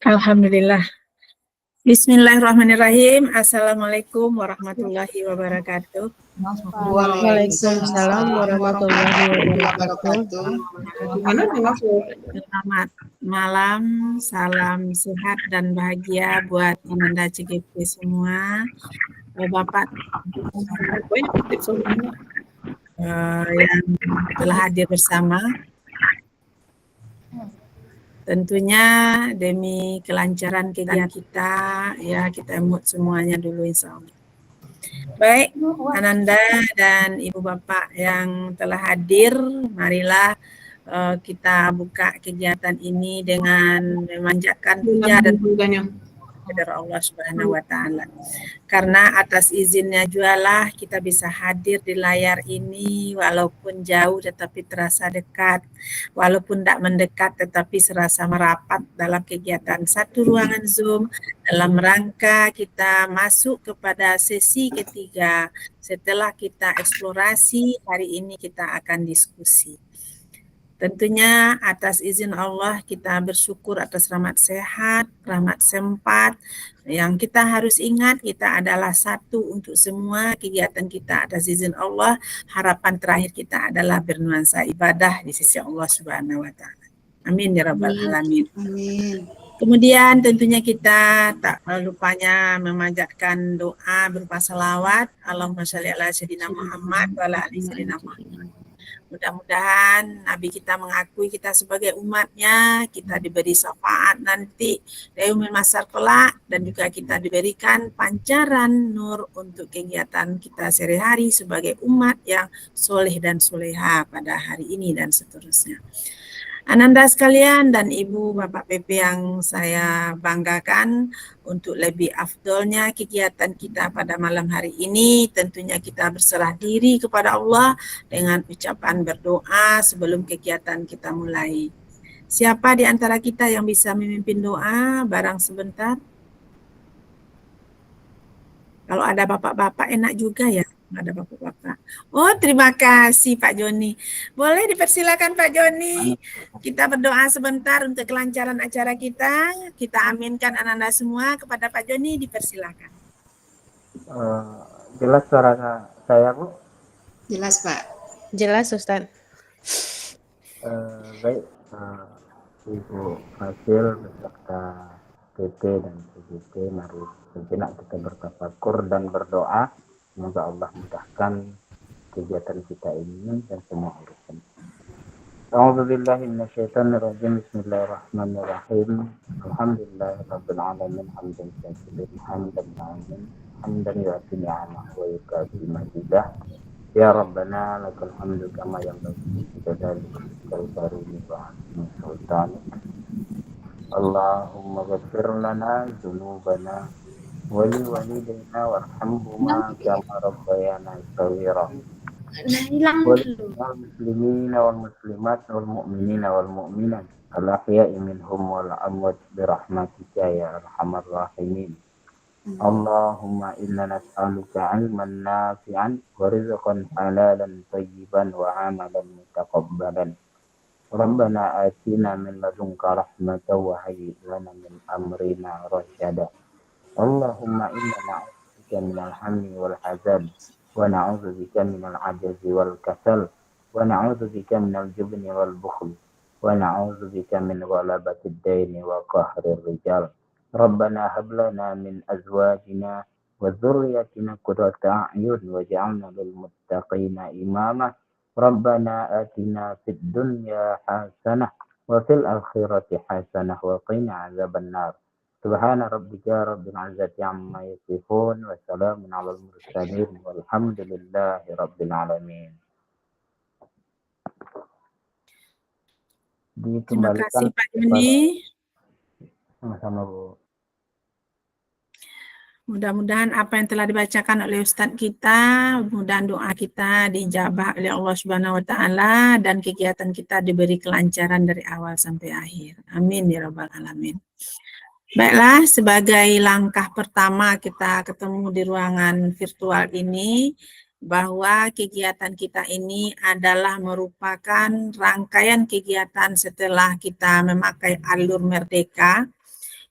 Alhamdulillah. Bismillahirrahmanirrahim. Assalamualaikum warahmatullahi wabarakatuh. Waalaikumsalam warahmatullahi wabarakatuh. Selamat malam, salam sehat dan bahagia buat Ananda CGP semua. Bapak yang telah hadir bersama. Tentunya demi kelancaran kegiatan kita, ya kita mood semuanya dulu insya Allah. Baik, Ananda dan Ibu Bapak yang telah hadir, marilah kita buka kegiatan ini dengan memanjatkan puja dan kepada Allah Subhanahu wa Ta'ala. Karena atas izinnya jualah kita bisa hadir di layar ini, walaupun jauh tetapi terasa dekat, walaupun tidak mendekat tetapi serasa merapat dalam kegiatan satu ruangan Zoom, dalam rangka kita masuk kepada sesi ketiga. Setelah kita eksplorasi, hari ini kita akan diskusi. Tentunya atas izin Allah kita bersyukur atas rahmat sehat, rahmat sempat. Yang kita harus ingat kita adalah satu untuk semua kegiatan kita atas izin Allah. Harapan terakhir kita adalah bernuansa ibadah di sisi Allah Subhanahu wa Ta'ala. Amin ya Rabbal Alamin. Amin. Kemudian tentunya kita tak lupanya memanjatkan doa berupa salawat. Allahumma sholli ala sayyidina Muhammad wa ala ali sayyidina Muhammad. Mudah-mudahan Nabi kita mengakui kita sebagai umatnya, kita diberi syafaat nanti yaumil mahsyar kelak, dan juga kita diberikan pancaran nur untuk kegiatan kita sehari-hari sebagai umat yang soleh dan soleha pada hari ini dan seterusnya. Ananda sekalian dan Ibu Bapak PP yang saya banggakan, untuk lebih afdolnya kegiatan kita pada malam hari ini, tentunya kita berserah diri kepada Allah dengan ucapan berdoa sebelum kegiatan kita mulai. Siapa di antara kita yang bisa memimpin doa barang sebentar? Kalau ada bapak-bapak enak juga ya. Ada bapak-bapak. Oh, terima kasih Pak Joni. Boleh dipersilakan Pak Joni. Kita berdoa sebentar untuk kelancaran acara kita. Kita aminkan Ananda semua kepada Pak Joni, dipersilakan. Jelas suara saya, Bu? Jelas, Pak. Jelas, Ustaz. Baik, Ibu Fasil beserta PT dan CGP, mari sejenak kita bertafakur dan berdoa. Semoga Allah mudahkan kegiatan kita ini dan semua urusan. A'udzubillahi minasyaitonirrajim. Bismillahirrahmanirrahim. Alhamdulillahirabbil alamin hamdan katsiran hamdan na'iman hamdan yu'ti ni'amahu wa yukafi majidah. Ya Rabbana lakal hamdu kama yanbaghi li jalali karimi wa hasni sultanik. Allahumma ghfir lana dzunubana wali walidayna warhamhuma kama rabbayana shaghira. Wal muslimina wal muslimat wal mu'minina wal mu'minat al ahya'i minhum wal amwat bi rahmatika ya arhamar rahimin. Allahumma inna nas'aluka 'ilman nafi'an wa rizqan halalan tayyiban wa 'amalan mutaqabbalan. Rabbana atina min ladunka rahmatan wa hayyi' lana min amrina rasyada. Allahumma inna na'udzubika minal hammi wal hazan wa na'udzubika minal ajazi wal kasal wa na'udzubika minal jubni wal bukhl wa na'udzubika min ghalabatid daini wa qahrir rijal. Rabbana hab lana min azwajina wa dhurriyyatina qurrata a'yun waj'alna lil muttaqina imama. Rabbana atina fid dunya hasanah wa fil akhirati hasanah wa qina adzabannar. Subhana rabbika rabbil izzati amma yasifun wa salamun 'alal mursalin walhamdulillahi rabbil alamin. Terima kasih Pak Joni. Sama-sama, Bu. Mudah-mudahan apa yang telah dibacakan oleh Ustadz kita, mudah doa kita dijabah oleh Allah Subhanahu wa Ta'ala, dan kegiatan kita diberi kelancaran dari awal sampai akhir. Amin ya Rabbal Alamin. Baiklah, sebagai langkah pertama kita ketemu di ruangan virtual ini, bahwa kegiatan kita ini adalah merupakan rangkaian kegiatan setelah kita memakai alur merdeka.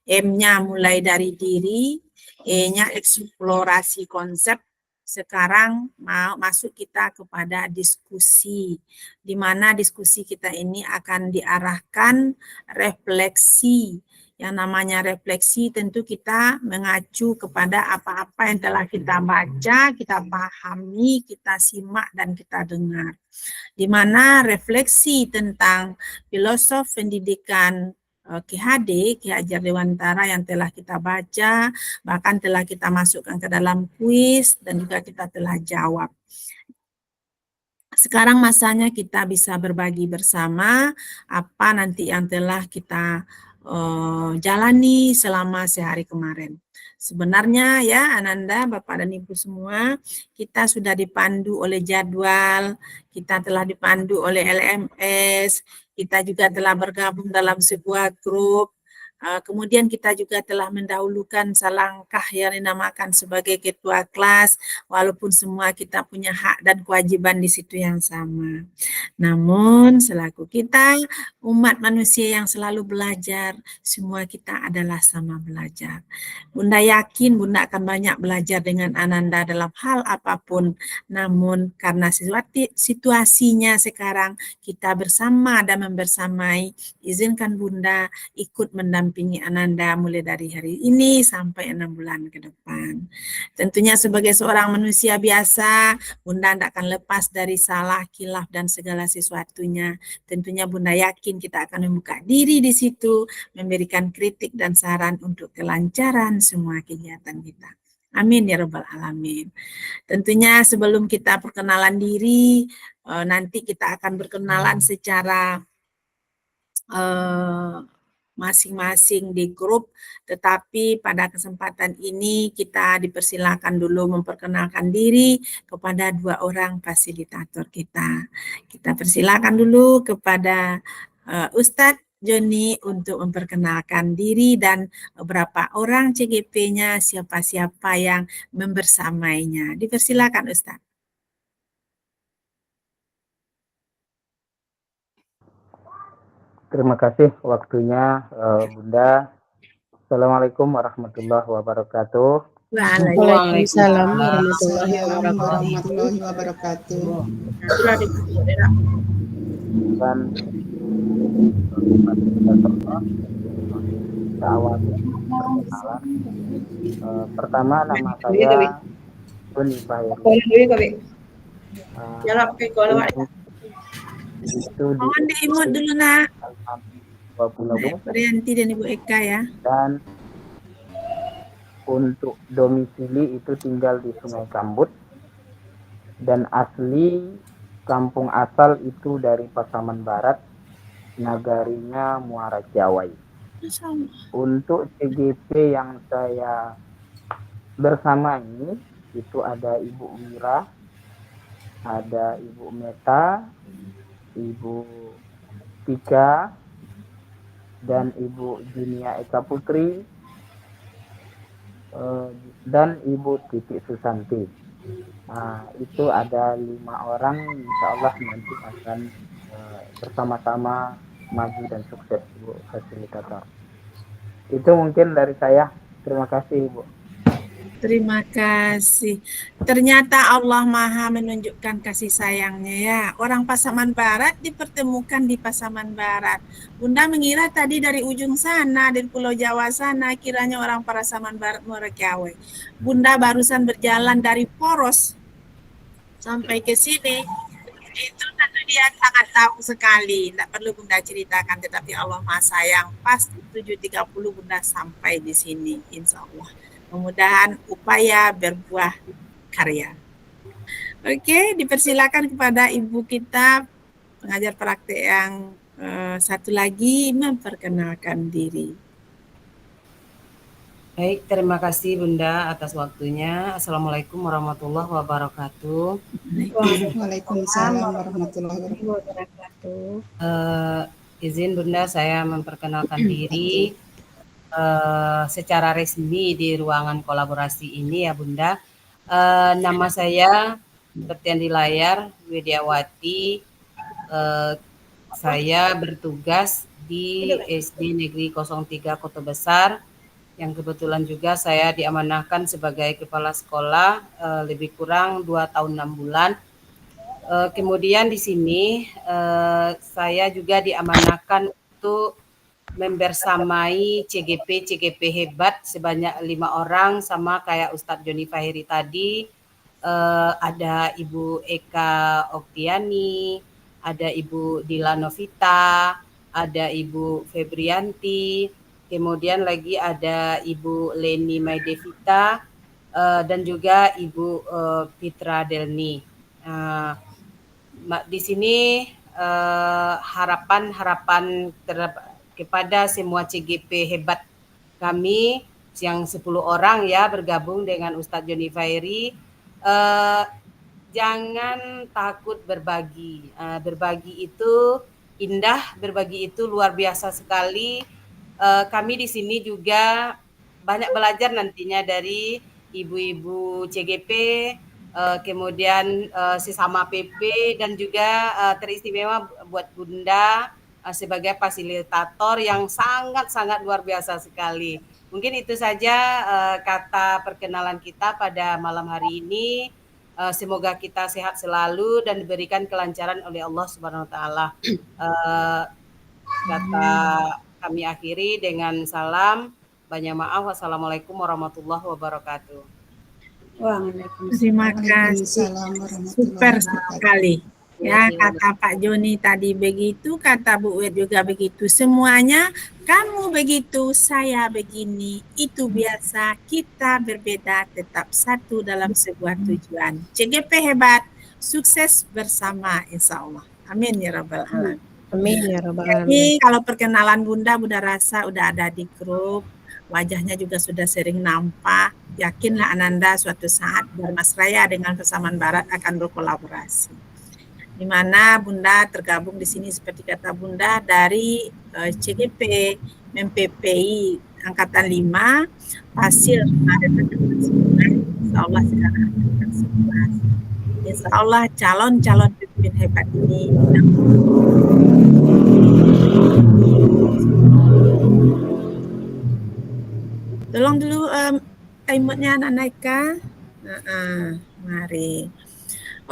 M-nya mulai dari diri, E-nya eksplorasi konsep. Sekarang mau masuk kita kepada diskusi, di mana diskusi kita ini akan diarahkan refleksi. Yang namanya refleksi tentu kita mengacu kepada apa-apa yang telah kita baca, kita pahami, kita simak, dan kita dengar. Di mana refleksi tentang filosof pendidikan Ki HD, Ki Hajar Dewantara yang telah kita baca, bahkan telah kita masukkan ke dalam kuis, dan juga kita telah jawab. Sekarang masanya kita bisa berbagi bersama apa nanti yang telah kita jalani selama sehari kemarin. Sebenarnya ya Ananda, Bapak dan Ibu semua, kita sudah dipandu oleh jadwal, kita telah dipandu oleh LMS, kita juga telah bergabung dalam sebuah grup. Kemudian kita juga telah mendahulukan selangkah yang dinamakan sebagai ketua kelas, walaupun semua kita punya hak dan kewajiban di situ yang sama. Namun selaku kita umat manusia yang selalu belajar, semua kita adalah sama belajar. Bunda yakin Bunda akan banyak belajar dengan Ananda dalam hal apapun, namun karena situasinya sekarang kita bersama dan membersamai, izinkan Bunda ikut mendampingi Ananda mulai dari hari ini sampai 6 bulan ke depan. Tentunya sebagai seorang manusia biasa, Bunda tidak akan lepas dari salah, khilaf, dan segala sesuatunya. Tentunya Bunda yakin kita akan membuka diri di situ, memberikan kritik dan saran untuk kelancaran semua kegiatan kita. Amin ya Rabbal Alamin. Tentunya sebelum kita perkenalan diri, nanti kita akan berkenalan secara masing-masing di grup, tetapi pada kesempatan ini kita dipersilakan dulu memperkenalkan diri kepada 2 orang fasilitator kita. Kita persilakan dulu kepada Ustadz Joni untuk memperkenalkan diri dan beberapa orang CGP-nya, siapa-siapa yang membersamainya. Dipersilakan Ustadz. Terima kasih waktunya Bunda. Assalamualaikum warahmatullahi wabarakatuh. Waalaikumsalam warahmatullahi wabarakatuh. Dan pertama nama saya Buni Fahiri. Itu Mohon diimut dulu nak. 20 Prianti dan Ibu Eka ya. dan untuk domisili itu tinggal di Sungai Kambut dan asli kampung asal itu dari Pasaman Barat, nagarinya Muara Jawai. Untuk CGP yang saya bersama ini itu ada Ibu Wira, ada Ibu Meta, Ibu Tika, dan Ibu Junia Eka Putri, dan Ibu Titik Susanti. Nah, itu ada 5 orang, insya Allah nanti akan bersama-sama maju dan sukses, Ibu fasilitator. Itu mungkin dari saya. Terima kasih, Ibu. Terima kasih. Ternyata Allah Maha menunjukkan kasih sayangnya ya. Orang Pasaman Barat dipertemukan di Pasaman Barat. Bunda mengira tadi dari ujung sana, dari Pulau Jawa sana, kiranya orang Pasaman Barat Muara-Jawai. Bunda barusan berjalan dari Poros sampai ke sini. Itu tentu dia sangat tahu sekali. Tidak perlu Bunda ceritakan, tetapi Allah Maha sayang. Pas 7.30 Bunda sampai di sini, insya Allah. Mudah-mudahan upaya berbuah karya. Oke, dipersilakan kepada Ibu kita, pengajar praktek yang satu lagi, memperkenalkan diri. Baik, terima kasih Bunda atas waktunya. Assalamualaikum warahmatullahi wabarakatuh. Waalaikumsalam warahmatullahi wabarakatuh. Izin Bunda saya memperkenalkan diri secara resmi di ruangan kolaborasi ini ya Bunda. Nama saya Seperti yang di layar, Widiawati, saya bertugas di SD Negeri 03 Kota Besar, yang kebetulan juga saya diamanahkan sebagai kepala sekolah lebih kurang 2 tahun 6 bulan. Kemudian di sini saya juga diamanahkan untuk membersamai CGP hebat sebanyak 5 orang, sama kayak Ustadz Joni Fahiri tadi. Ada Ibu Eka Oktiani, ada Ibu Dila Novita, ada Ibu Febrianti, kemudian lagi ada Ibu Leni Maidevita, dan juga Ibu Fitra Delni. Di sini harapan kepada semua CGP hebat kami yang 10 orang ya bergabung dengan Ustadz Joni Fahiri, jangan takut berbagi. Berbagi itu indah, berbagi itu luar biasa sekali. Kami di sini juga banyak belajar nantinya dari ibu-ibu CGP, kemudian sesama PP, dan juga teristimewa buat Bunda sebagai fasilitator yang sangat-sangat luar biasa sekali. Mungkin itu saja kata perkenalan kita pada malam hari ini. Semoga kita sehat selalu dan diberikan kelancaran oleh Allah Subhanahu wa taala. Kata kami akhiri dengan salam. Banyak maaf. Wassalamualaikum warahmatullahi wabarakatuh. Terima kasih. Waalaikumsalam warahmatullahi Super wabarakatuh. sekali. Ya, kata Pak Joni tadi begitu, kata Bu Wed juga begitu. Semuanya, kamu begitu, saya begini. Itu biasa, kita berbeda, tetap satu dalam sebuah tujuan. CGP hebat, sukses bersama insya Allah. Amin ya Rabbal Alamin. Amin ya Rabbal Jadi Alamin. kalau perkenalan Bunda rasa udah ada di grup, wajahnya juga sudah sering nampak. Yakinlah Ananda suatu saat Barmas Raya dengan Pesaman Barat akan berkolaborasi. Di mana Bunda tergabung di sini seperti kata Bunda dari CGP, MPPI Angkatan 5, Pasil Insya Allah sekarang akan 11. Insya Allah calon-calon pemimpin hebat ini tolong dulu timernya Anak Naika. Mari.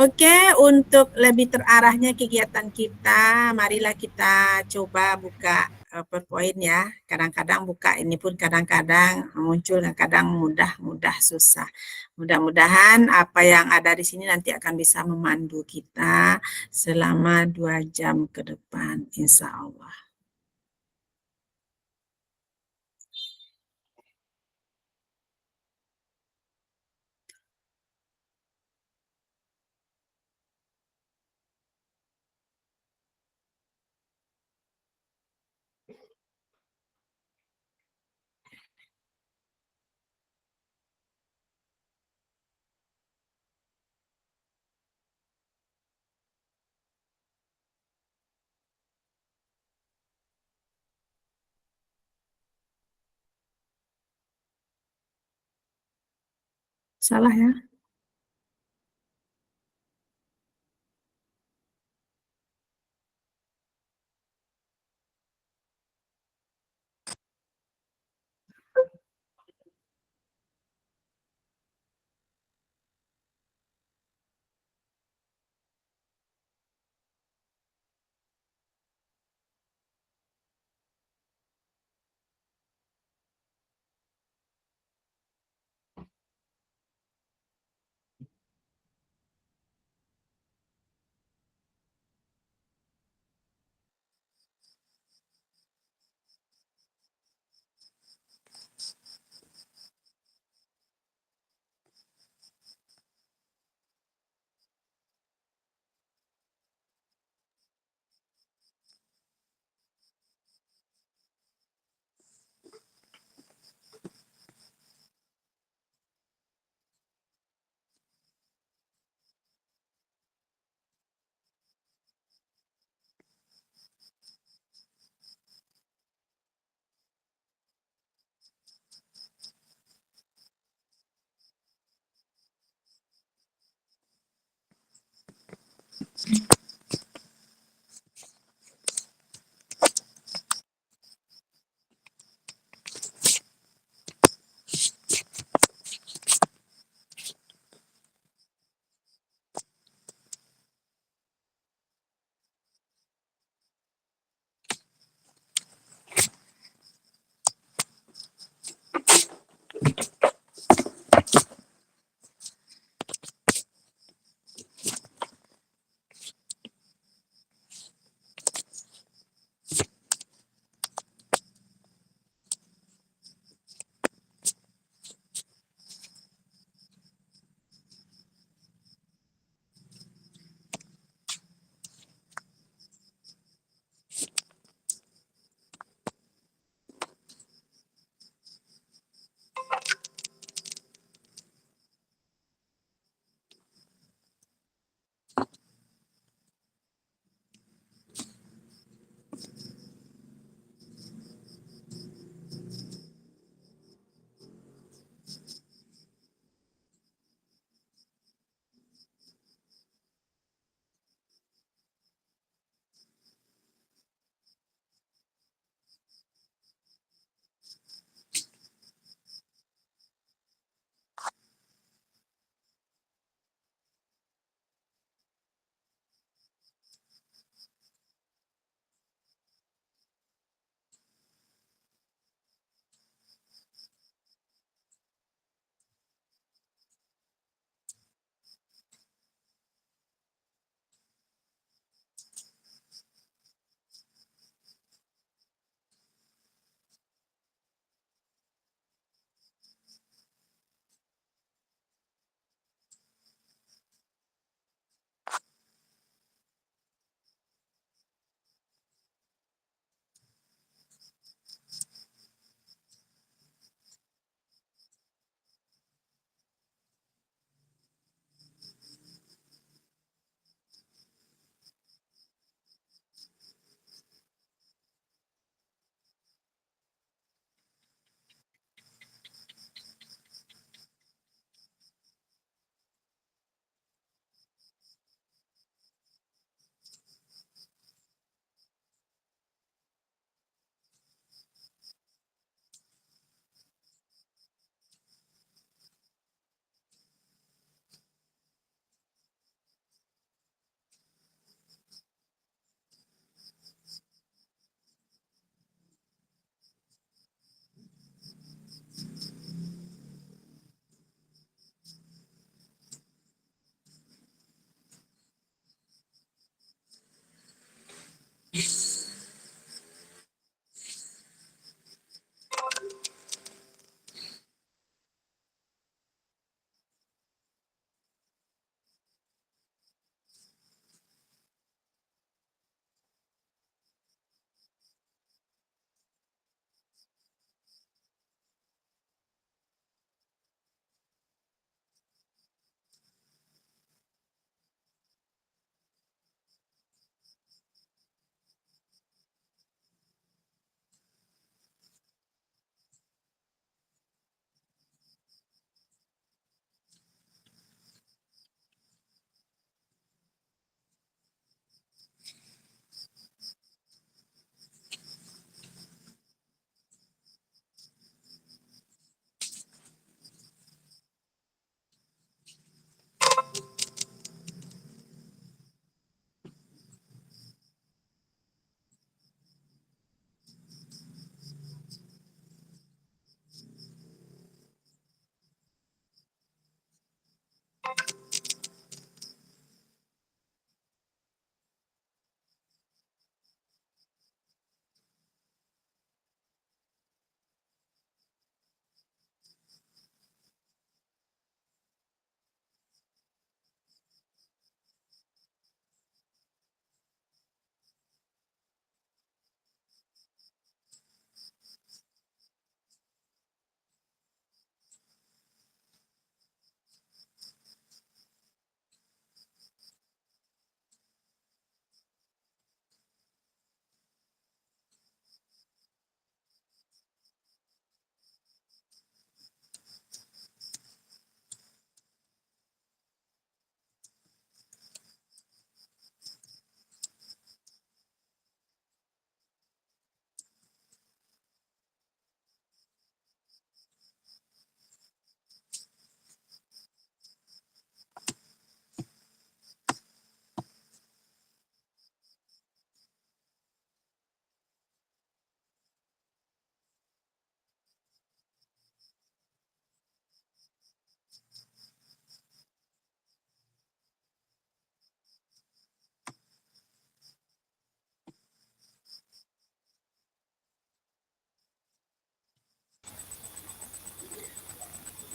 Oke, untuk lebih terarahnya kegiatan kita, marilah kita coba buka PowerPoint ya. Kadang-kadang buka ini pun kadang-kadang muncul, kadang mudah susah. Mudah-mudahan apa yang ada di sini nanti akan bisa memandu kita selama 2 jam ke depan, insya Allah. Salah ya?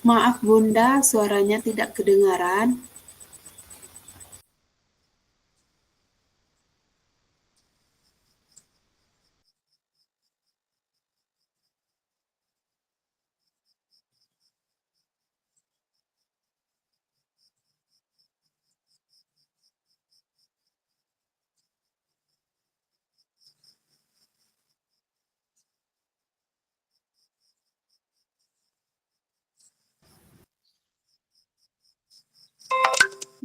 Maaf Bunda, suaranya tidak kedengaran.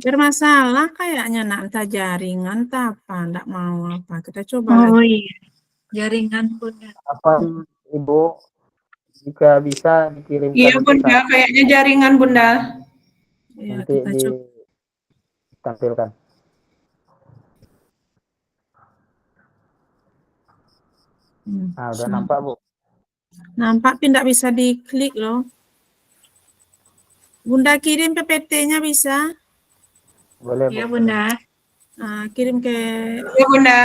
Bermasalah kayaknya nak, entah jaringan, entah apa, enggak mau apa. Kita coba lagi. Oh iya, jaringan Bunda. Apa Ibu, jika bisa dikirimkan Iya ke Bunda, saya, kayaknya jaringan Bunda. Ya, nanti kita coba. ditampilkan. Nah, udah nampak Bu? Nampak tapi enggak bisa diklik loh. Bunda kirim PPT-nya bisa? Boleh Iya Bu? Bunda. Kirim ke Iya Bunda.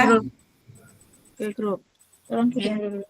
grup. Tolong Iya. kirim dulu.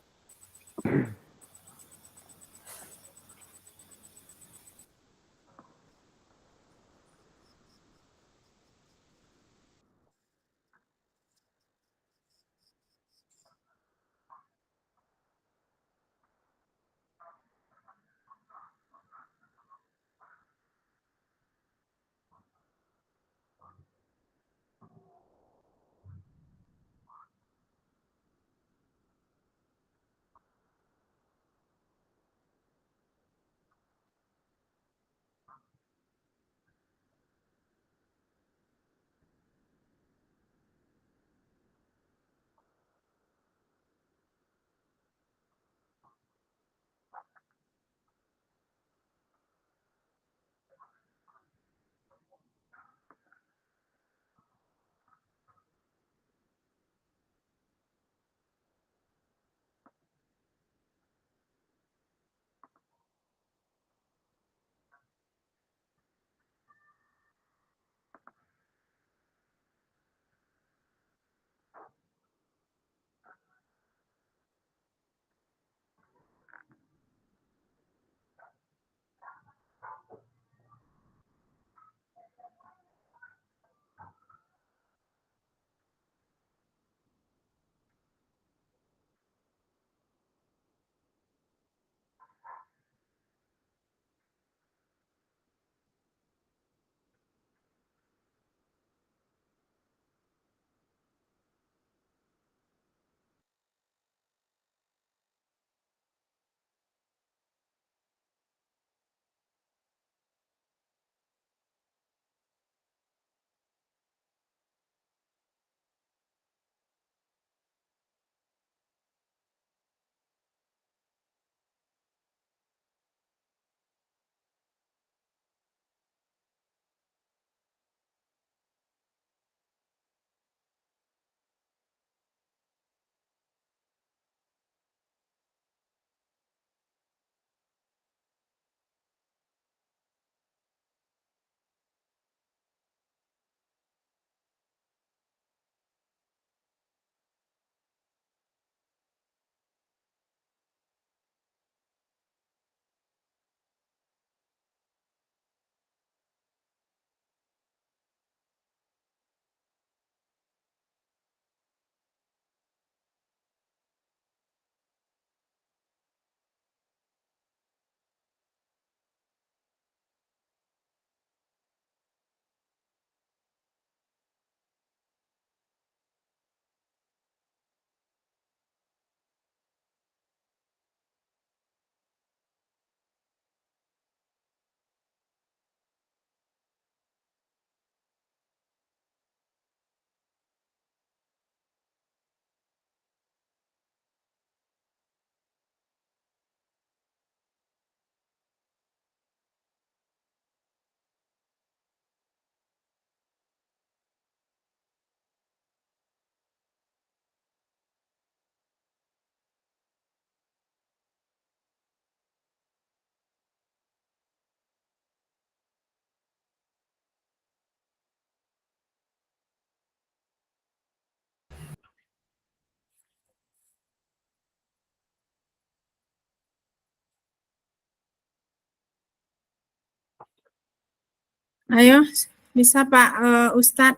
Ayo, bisa Pak Ustadz.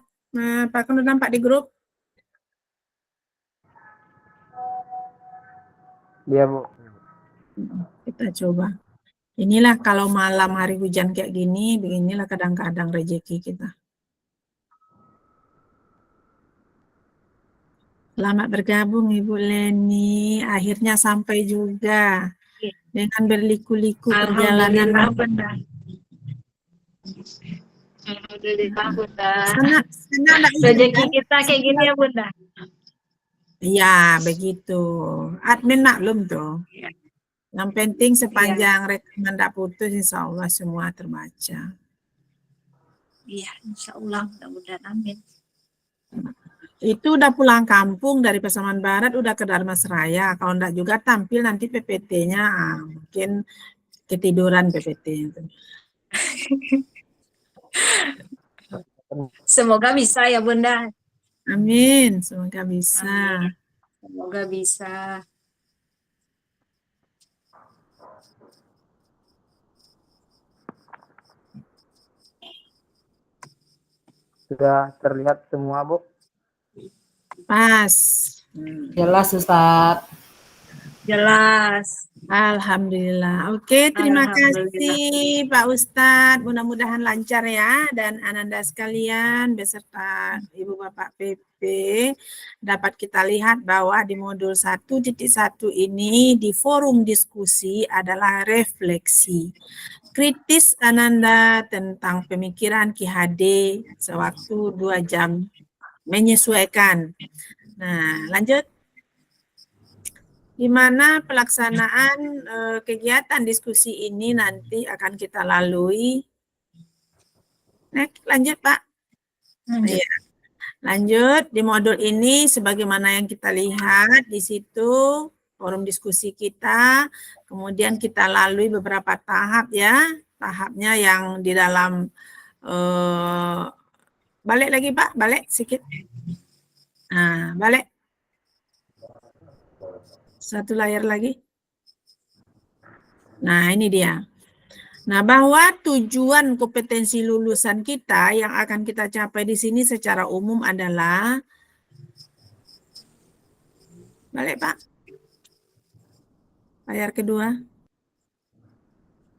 Pak kan udah nampak di grup? Dia Bu. Kita coba. Inilah kalau malam hari hujan kayak gini, beginilah kadang-kadang rezeki kita. Selamat bergabung Ibu Leni. Akhirnya sampai juga dengan berliku-liku perjalanan. Alhamdulillah Bunda. Alhamdulillah Bunda. Sana enggak hujan, Rezeki kan? kita kayak gini ya Bunda. Iya, begitu. Admin maklum tuh. Iya. Yang penting sepanjang rekaman tidak putus, insya Allah semua terbaca. Iya, insya Allah mudah-mudahan amin. Itu udah pulang kampung dari Pasaman Barat, udah ke Dharmasraya. Kalau enggak juga tampil nanti PPT-nya, mungkin ketiduran PPT-nya. Semoga bisa ya Bunda. Amin, semoga bisa. Amin. Semoga bisa. Sudah terlihat semua Bu? Pas. Jelas Ustadz. Jelas. Alhamdulillah. Oke, terima Alhamdulillah. kasih Pak Ustadz. Mudah-mudahan lancar ya. Dan Ananda sekalian beserta Ibu Bapak PP dapat kita lihat bahwa di modul 1.1 ini di forum diskusi adalah refleksi. Kritis Ananda tentang pemikiran Ki HD sewaktu 2 jam menyesuaikan. Nah, lanjut. Di mana pelaksanaan kegiatan diskusi ini nanti akan kita lalui. Lanjut Pak. Lanjut. Ya. Lanjut di modul ini sebagaimana yang kita lihat di situ forum diskusi kita, kemudian kita lalui beberapa tahap ya, tahapnya yang di dalam balik lagi Pak, balik sedikit. Nah, balik. Satu layar lagi. Nah, ini dia. Nah, bahwa tujuan kompetensi lulusan kita yang akan kita capai di sini secara umum adalah balik, Pak. Layar kedua.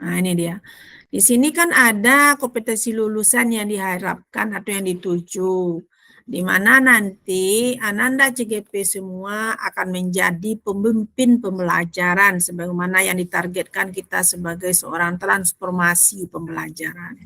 Nah, ini dia. Di sini kan ada kompetensi lulusan yang diharapkan atau yang dituju. Di mana nanti Ananda CGP semua akan menjadi pemimpin pembelajaran sebagaimana yang ditargetkan kita sebagai seorang transformasi pembelajaran.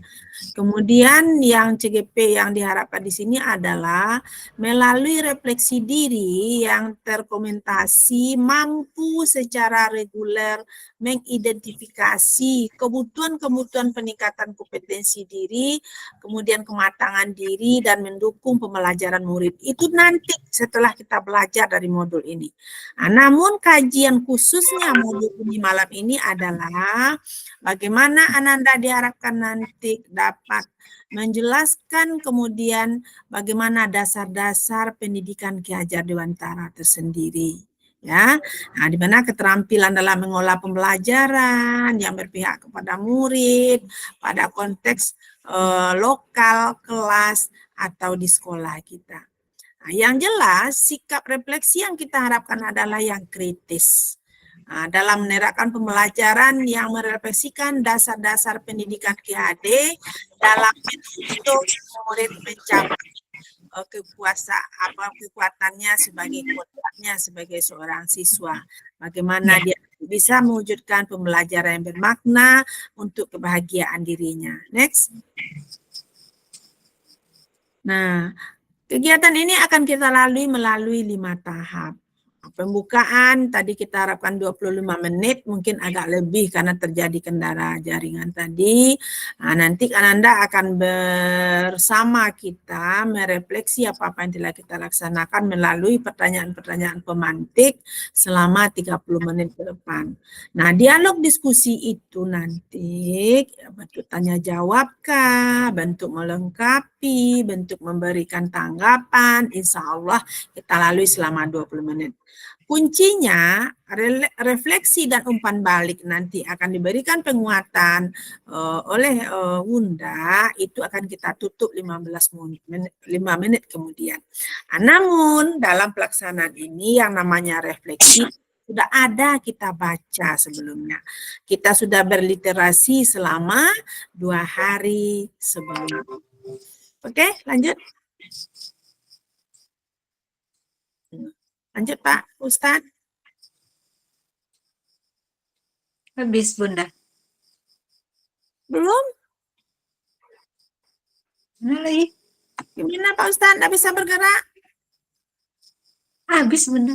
Kemudian yang CGP yang diharapkan di sini adalah melalui refleksi diri yang terkomentasi mampu secara reguler mengidentifikasi kebutuhan-kebutuhan peningkatan kompetensi diri, kemudian kematangan diri dan mendukung pembelajaran murid. Itu nanti setelah kita belajar dari modul ini. Nah, namun kajian khususnya modul ini malam ini adalah bagaimana Ananda diharapkan nanti dapat menjelaskan kemudian bagaimana dasar-dasar pendidikan Ki Hajar Dewantara tersendiri. Ya, nah, di mana keterampilan dalam mengolah pembelajaran yang berpihak kepada murid pada konteks lokal, kelas, atau di sekolah kita. Nah, yang jelas sikap refleksi yang kita harapkan adalah yang kritis. Nah, dalam menerapkan pembelajaran yang merefleksikan dasar-dasar pendidikan Ki HD dalam menuntut murid mencapai kekuatannya sebagai kodratnya sebagai seorang siswa. Bagaimana dia bisa mewujudkan pembelajaran yang bermakna untuk kebahagiaan dirinya. Next. Nah, kegiatan ini akan kita lalui melalui 5 tahap. Pembukaan tadi kita harapkan 25 menit, mungkin agak lebih karena terjadi kendala jaringan tadi. Nah, nanti Ananda akan bersama kita merefleksi apa-apa yang telah kita laksanakan melalui pertanyaan-pertanyaan pemantik selama 30 menit ke depan. Nah, dialog diskusi itu nanti bentuk tanya jawabkah, bentuk melengkapi, bentuk memberikan tanggapan, insya Allah kita lalui selama 20 menit. Kuncinya refleksi dan umpan balik nanti akan diberikan penguatan oleh Bunda, itu akan kita tutup 5 menit kemudian. Namun dalam pelaksanaan ini yang namanya refleksi sudah ada kita baca sebelumnya. Kita sudah berliterasi selama 2 hari sebelumnya. Oke, lanjut. Lanjut Pak Ustadz. Habis Bunda. Belum? Mana lagi? Gimana Pak Ustadz? Nggak bisa bergerak? Habis Bunda.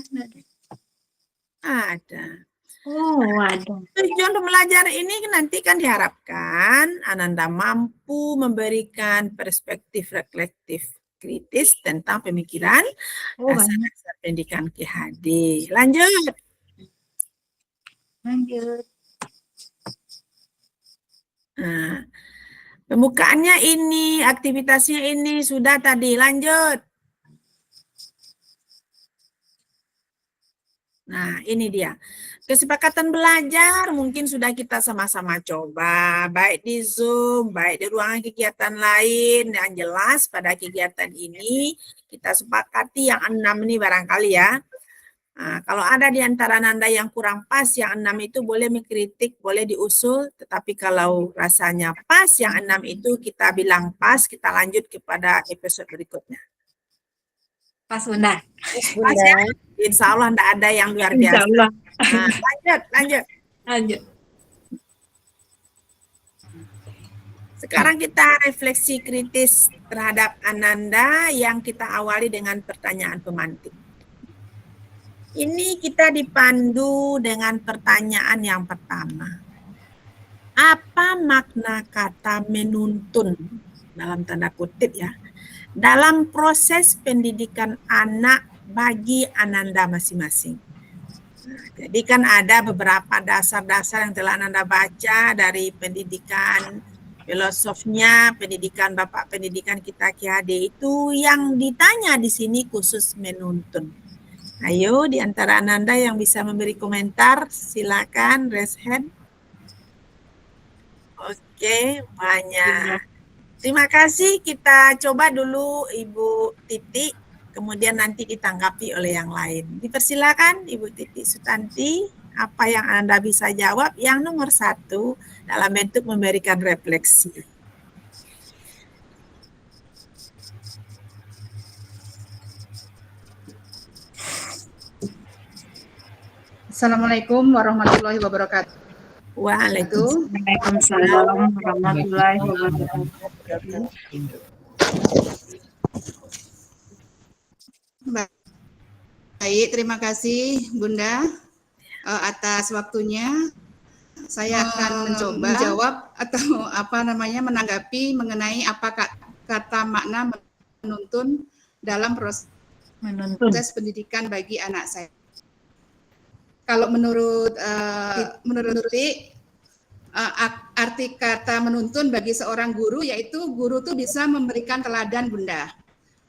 Ada. Oh, ada. Tujuan pembelajaran ini nanti kan diharapkan Ananda mampu memberikan perspektif reflektif kritis tentang pemikiran dasar pendidikan KHD. Lanjut. Nah, pembukaannya ini, aktivitasnya ini sudah tadi. Lanjut. Nah, ini dia. Kesepakatan belajar mungkin sudah kita sama-sama coba, baik di Zoom, baik di ruangan kegiatan lain. Yang jelas pada kegiatan ini kita sepakati yang 6 ini barangkali ya. Nah, kalau ada di antara Nanda yang kurang pas, yang 6 itu boleh mengkritik, boleh diusul. Tetapi kalau rasanya pas, yang 6 itu kita bilang pas, kita lanjut kepada episode berikutnya. Pas Bunda. Pas ya? Insya Allah tidak ada yang luar biasa. Insya Allah. Nah, lanjut. Lanjut. Sekarang kita refleksi kritis terhadap Ananda yang kita awali dengan pertanyaan pemantik. Ini kita dipandu dengan pertanyaan yang pertama. Apa makna kata menuntun dalam tanda kutip ya dalam proses pendidikan anak bagi Ananda masing-masing? Jadi kan ada beberapa dasar-dasar yang telah Ananda baca dari pendidikan filosofnya, pendidikan Bapak pendidikan kita KHD itu yang ditanya di sini khusus menuntun. Ayo di antara Ananda yang bisa memberi komentar, silakan raise hand. Oke, banyak. Terima kasih, kita coba dulu Ibu Titi. Kemudian nanti ditanggapi oleh yang lain. Dipersilakan Ibu Titi Sutanti, apa yang Anda bisa jawab? Yang nomor 1 dalam bentuk memberikan refleksi. Assalamualaikum warahmatullahi wabarakatuh. Waalaikumsalam warahmatullahi wabarakatuh. Baik, terima kasih Bunda atas waktunya. Saya akan mencoba menjawab atau menanggapi mengenai apa kata makna menuntun dalam proses pendidikan bagi anak saya. Kalau menurut arti kata menuntun bagi seorang guru yaitu guru itu bisa memberikan teladan Bunda,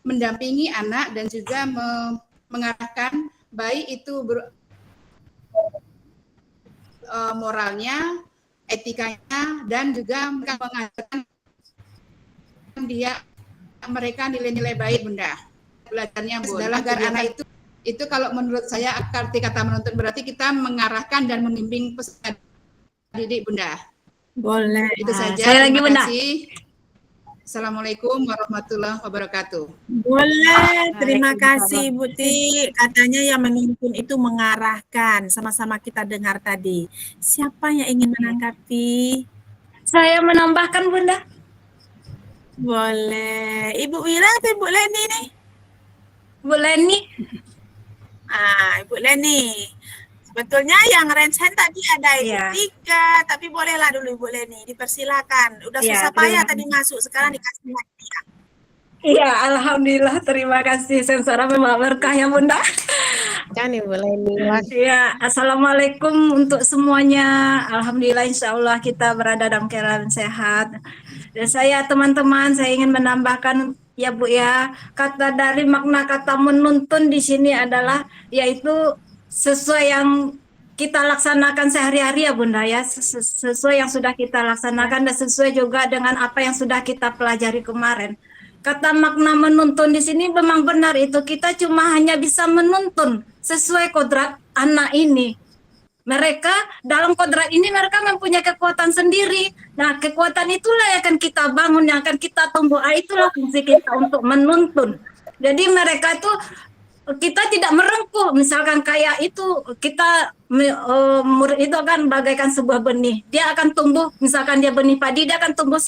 mendampingi anak dan juga mengarahkan baik itu moralnya, etikanya dan juga mengajarkan mereka nilai-nilai baik Bunda. Belajarnya dalam agar anak itu kalau menurut saya arti kata menuntun berarti kita mengarahkan dan membimbing peserta didik Bunda. Boleh. Itu saja. Saya lagi Bunda. Assalamualaikum warahmatullahi wabarakatuh. Boleh, terima kasih Bu Ti. Katanya yang menuntun itu mengarahkan. Sama-sama kita dengar tadi. Siapa yang ingin menanggapi? Saya menambahkan Bunda. Boleh. Ibu Wira atau Ibu Leni nih? Bu Leni. Ibu Leni. Sebetulnya yang range hand tadi ada Ibu Tika, tapi bolehlah dulu Ibu Leni, dipersilakan. Udah susah payah tadi masuk, sekarang dikasih lagi. Iya, alhamdulillah, terima kasih. Sensora memang berkah ya Bunda. Kan Ibu Leni. Ya, assalamualaikum untuk semuanya. Alhamdulillah, insya Allah kita berada dalam keadaan sehat. Dan saya teman-teman, saya ingin menambahkan Ya Bu ya, kata dari makna kata menuntun di sini adalah yaitu sesuai yang kita laksanakan sehari-hari ya Bunda ya, sesuai yang sudah kita laksanakan dan sesuai juga dengan apa yang sudah kita pelajari kemarin. Kata makna menuntun di sini memang benar itu, kita cuma hanya bisa menuntun sesuai kodrat anak ini. Mereka dalam kodrat ini mereka mempunyai kekuatan sendiri. Nah, kekuatan itulah yang akan kita bangun, yang akan kita tumbuh. Itulah fungsi kita untuk menuntun. Jadi mereka itu kita tidak merengkuh, misalkan kayak itu kita murid itu kan bagaikan sebuah benih. Dia akan tumbuh, misalkan dia benih padi, dia akan tumbuh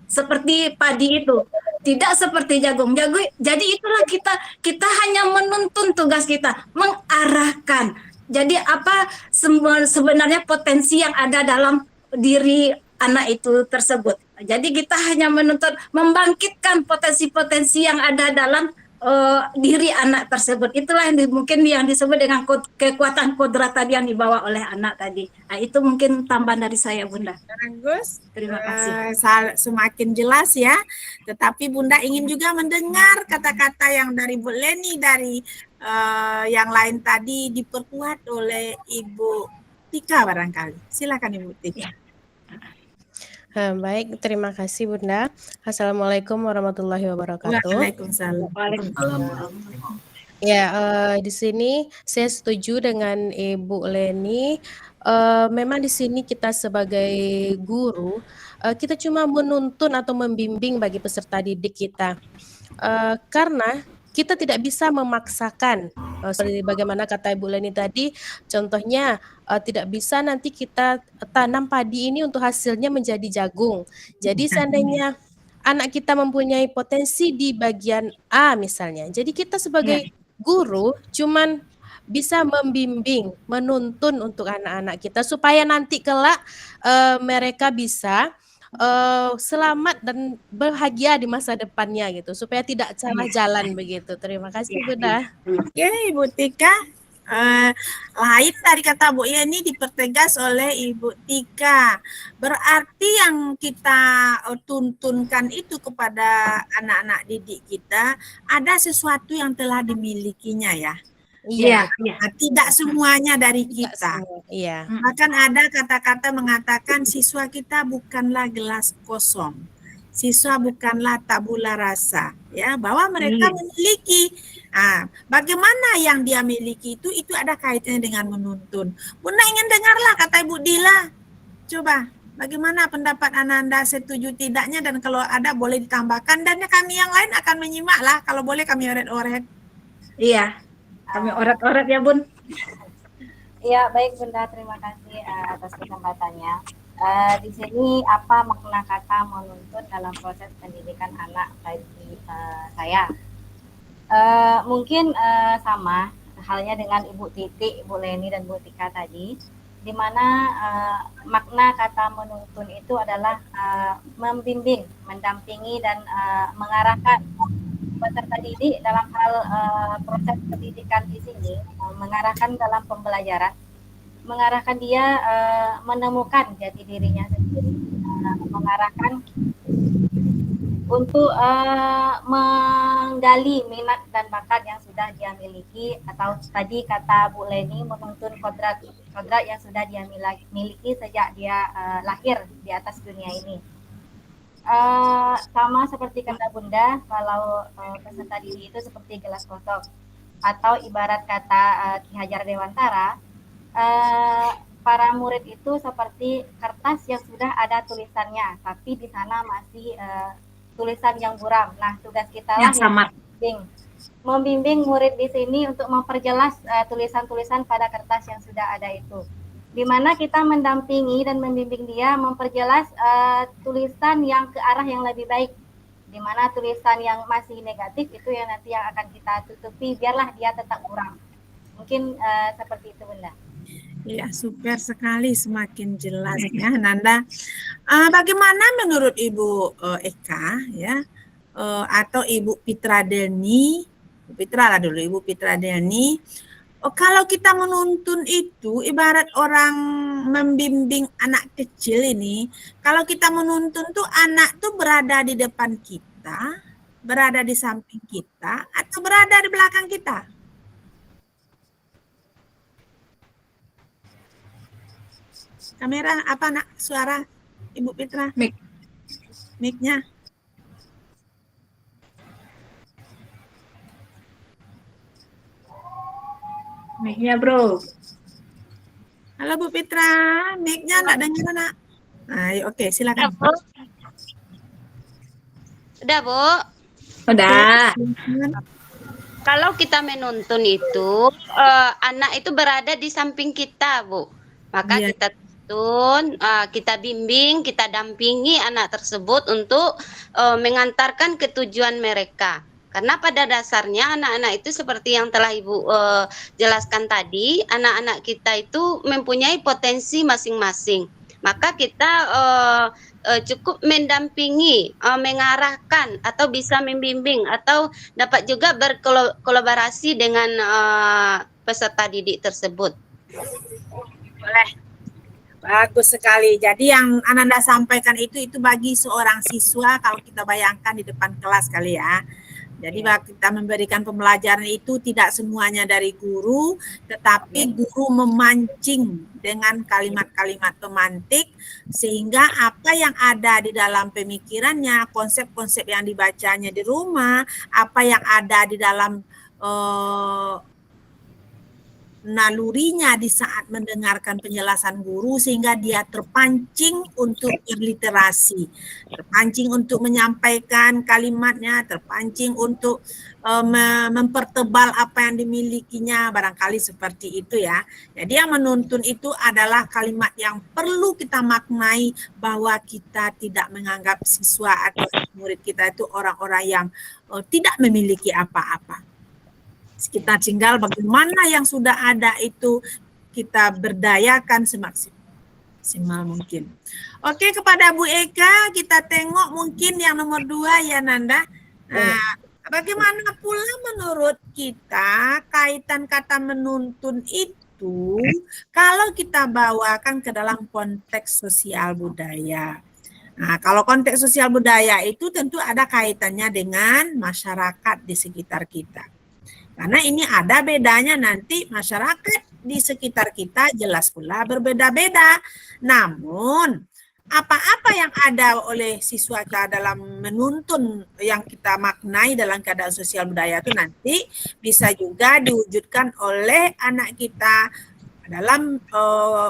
seperti padi itu. Tidak seperti jagung. Jadi itulah kita hanya menuntun, tugas kita mengarahkan. Jadi apa sebenarnya potensi yang ada dalam diri anak itu tersebut. Jadi kita hanya menuntut membangkitkan potensi-potensi yang ada dalam diri anak tersebut. Itulah yang mungkin yang disebut dengan kekuatan kodrat tadi yang dibawa oleh anak tadi. Nah, itu mungkin tambahan dari saya, Bunda. Bagus. Terima kasih. Semakin jelas ya. Tetapi Bunda ingin juga mendengar kata-kata yang dari Bu Leni, dari yang lain tadi diperkuat oleh Ibu Tika barangkali. Silakan Ibu Tika. Baik, terima kasih Bunda. Assalamualaikum warahmatullahi wabarakatuh. Waalaikumsalam. Ya, di sini saya setuju dengan Ibu Leni. Memang di sini kita sebagai guru, kita cuma menuntun atau membimbing bagi peserta didik kita. Karena kita tidak bisa memaksakan, seperti bagaimana kata Ibu Leni tadi, contohnya tidak bisa nanti kita tanam padi ini untuk hasilnya menjadi jagung. Jadi seandainya anak kita mempunyai potensi di bagian A misalnya, jadi kita sebagai guru cuman bisa membimbing, menuntun untuk anak-anak kita supaya nanti kelak mereka bisa selamat dan bahagia di masa depannya gitu, supaya tidak salah jalan begitu. Terima kasih Bunda. Oke Ibu Tika. Lain dari kata Bu Yeni dipertegas oleh Ibu Tika. Berarti yang kita tuntunkan itu kepada anak-anak didik kita ada sesuatu yang telah dimilikinya ya. Iya. Nah, tidak semuanya dari kita. Iya. Bahkan ada kata-kata mengatakan siswa kita bukanlah gelas kosong. Siswa bukanlah tabula rasa, ya, bahwa mereka memiliki. Nah, bagaimana yang dia miliki itu ada kaitannya dengan menuntun. Bunda ingin dengarlah kata Ibu Dila. Coba, bagaimana pendapat Ananda, setuju tidaknya, dan kalau ada boleh ditambahkan, dan kami yang lain akan menyimaklah. Kalau boleh kami oret-oret. Iya, kami oret-oret ya Bun. Ya, baik Bunda, terima kasih atas kesempatannya. Di sini apa makna kata menuntun dalam proses pendidikan anak bagi saya? Mungkin sama halnya dengan Ibu Titi, Ibu Leni, dan Bu Tika tadi, di mana makna kata menuntun itu adalah membimbing, mendampingi, dan mengarahkan peserta didik dalam hal proses pendidikan di sini, mengarahkan dalam pembelajaran, mengarahkan dia menemukan jati dirinya sendiri, mengarahkan untuk menggali minat dan bakat yang sudah dia miliki, atau tadi kata Bu Leni menuntun kodrat yang sudah dia miliki sejak dia lahir di atas dunia ini. Sama seperti kata Bunda, kalau peserta didik itu seperti gelas kosong, atau ibarat kata Ki Hajar Dewantara, para murid itu seperti kertas yang sudah ada tulisannya, tapi di sana masih tulisan yang buram. Nah, tugas kita lah yang membimbing murid di sini untuk memperjelas tulisan-tulisan pada kertas yang sudah ada itu, di mana kita mendampingi dan membimbing dia memperjelas tulisan yang ke arah yang lebih baik, di mana tulisan yang masih negatif itu yang nanti yang akan kita tutupi, biarlah dia tetap kurang. Mungkin seperti itu Bunda. Ya, super sekali, semakin jelas ya Nanda. Bagaimana menurut Ibu Eka ya, atau Ibu Pitra Deni, Ibu Pitra Deni, kalau kita menuntun itu ibarat orang membimbing anak kecil ini. Kalau kita menuntun tuh anak tuh berada di depan kita, berada di samping kita atau berada di belakang kita? Kamera apa nak? Suara Ibu Fitra? Mic. Mic-nya. Mic-nya bro. Halo Bu Fitra, mic-nya enggak dengar nak? Nah, oke, silakan. Udah, Bu. Udah. Kalau kita menuntun itu, anak itu berada di samping kita, Bu. Maka Iya. kita tuntun, kita bimbing, kita dampingi anak tersebut untuk mengantarkan ke tujuan mereka. Karena pada dasarnya anak-anak itu seperti yang telah Ibu jelaskan tadi, anak-anak kita itu mempunyai potensi masing-masing. Maka kita cukup mendampingi, mengarahkan atau bisa membimbing atau dapat juga berkolaborasi dengan peserta didik tersebut. Boleh. Bagus sekali. Jadi yang Ananda sampaikan itu bagi seorang siswa kalau kita bayangkan di depan kelas kali ya. Jadi kita memberikan pembelajaran itu tidak semuanya dari guru, tetapi guru memancing dengan kalimat-kalimat pemantik sehingga apa yang ada di dalam pemikirannya, konsep-konsep yang dibacanya di rumah, apa yang ada di dalam nalurinya di saat mendengarkan penjelasan guru sehingga dia terpancing untuk berliterasi, terpancing untuk menyampaikan kalimatnya, terpancing untuk mempertebal apa yang dimilikinya, barangkali seperti itu ya. Jadi yang menuntun itu adalah kalimat yang perlu kita maknai bahwa kita tidak menganggap siswa atau murid kita itu orang-orang yang tidak memiliki apa-apa. Kita tinggal bagaimana yang sudah ada itu kita berdayakan semaksimal mungkin. Oke, kepada Bu Eka kita tengok mungkin yang nomor 2 ya Nanda. Nah, bagaimana pula menurut kita kaitan kata menuntun itu kalau kita bawakan ke dalam konteks sosial budaya. Nah, kalau konteks sosial budaya itu tentu ada kaitannya dengan masyarakat di sekitar kita. Karena ini ada bedanya nanti masyarakat di sekitar kita jelas pula berbeda-beda. Namun apa-apa yang ada oleh siswa dalam menuntun yang kita maknai dalam keadaan sosial budaya itu nanti bisa juga diwujudkan oleh anak kita dalam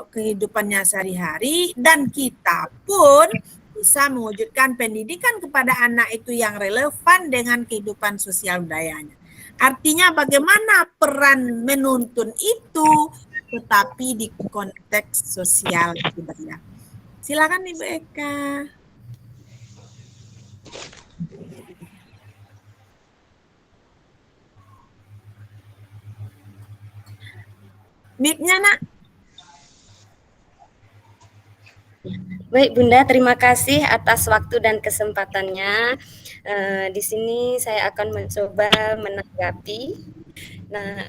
kehidupannya sehari-hari dan kita pun bisa mewujudkan pendidikan kepada anak itu yang relevan dengan kehidupan sosial budayanya. Artinya bagaimana peran menuntun itu tetapi di konteks sosial budaya. Silakan Ibu Eka. Mic-nya nak. Baik Bunda, terima kasih atas waktu dan kesempatannya. Di sini saya akan mencoba menanggapi. Nah,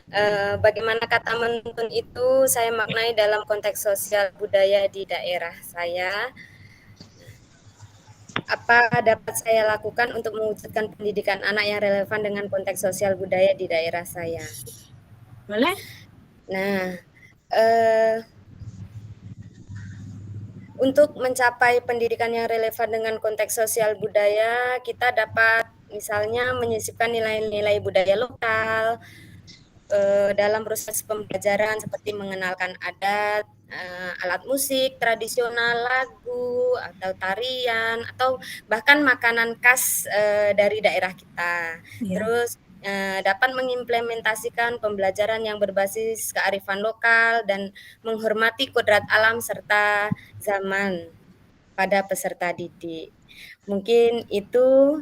bagaimana kata menuntun itu saya maknai dalam konteks sosial budaya di daerah saya. Apa dapat saya lakukan untuk mewujudkan pendidikan anak yang relevan dengan konteks sosial budaya di daerah saya? Boleh? Nah, untuk mencapai pendidikan yang relevan dengan konteks sosial budaya, kita dapat misalnya menyisipkan nilai-nilai budaya lokal dalam proses pembelajaran seperti mengenalkan adat, alat musik tradisional, lagu, atau tarian, atau bahkan makanan khas dari daerah kita. Ya. Terus dapat mengimplementasikan pembelajaran yang berbasis kearifan lokal dan menghormati kodrat alam serta zaman pada peserta didik. Mungkin itu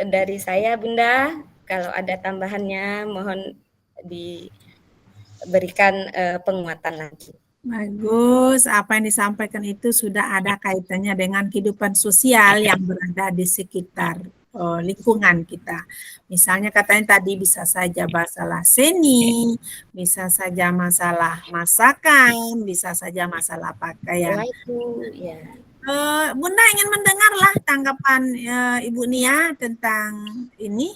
dari saya Bunda. Kalau ada tambahannya mohon diberikan penguatan lagi. Bagus, apa yang disampaikan itu sudah ada kaitannya dengan kehidupan sosial yang berada di sekitar lingkungan kita. Misalnya katanya tadi bisa saja masalah seni, bisa saja masalah masakan, bisa saja masalah pakaian. Itu ya. Bunda ingin mendengarlah tanggapan Ibu Nia tentang ini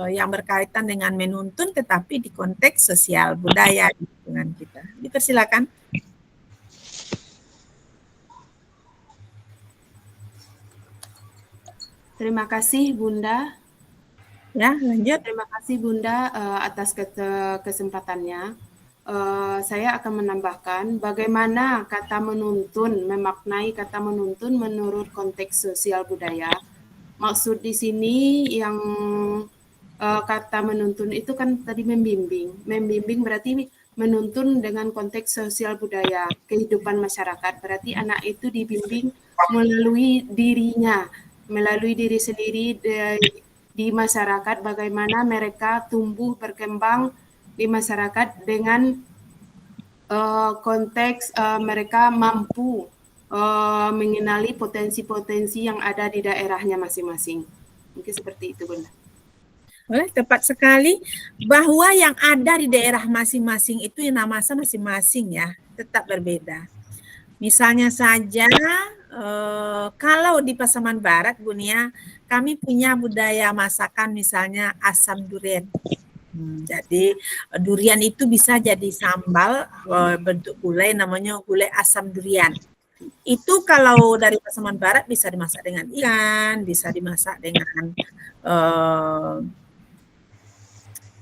yang berkaitan dengan menuntun tetapi di konteks sosial budaya di lingkungan kita. Dipersilakan. Terima kasih Bunda. Ya, lanjut. Terima kasih Bunda atas kesempatannya. Saya akan menambahkan bagaimana kata menuntun, memaknai kata menuntun menurut konteks sosial budaya. Maksud di sini yang kata menuntun itu kan tadi membimbing. Membimbing berarti menuntun dengan konteks sosial budaya, kehidupan masyarakat. Berarti anak itu dibimbing melalui dirinya, melalui diri sendiri di masyarakat, bagaimana mereka tumbuh berkembang di masyarakat dengan konteks mereka mampu mengenali potensi-potensi yang ada di daerahnya masing-masing. Mungkin seperti itu, Bunda. Tepat sekali bahwa yang ada di daerah masing-masing itu yang namanya masing-masing ya, tetap berbeda. Misalnya saja kalau di Pasaman Barat, Bu Nia, kami punya budaya masakan misalnya asam durian. Jadi durian itu bisa jadi sambal bentuk gulai, namanya gulai asam durian. Itu kalau dari Pasaman Barat bisa dimasak dengan ikan, bisa dimasak dengan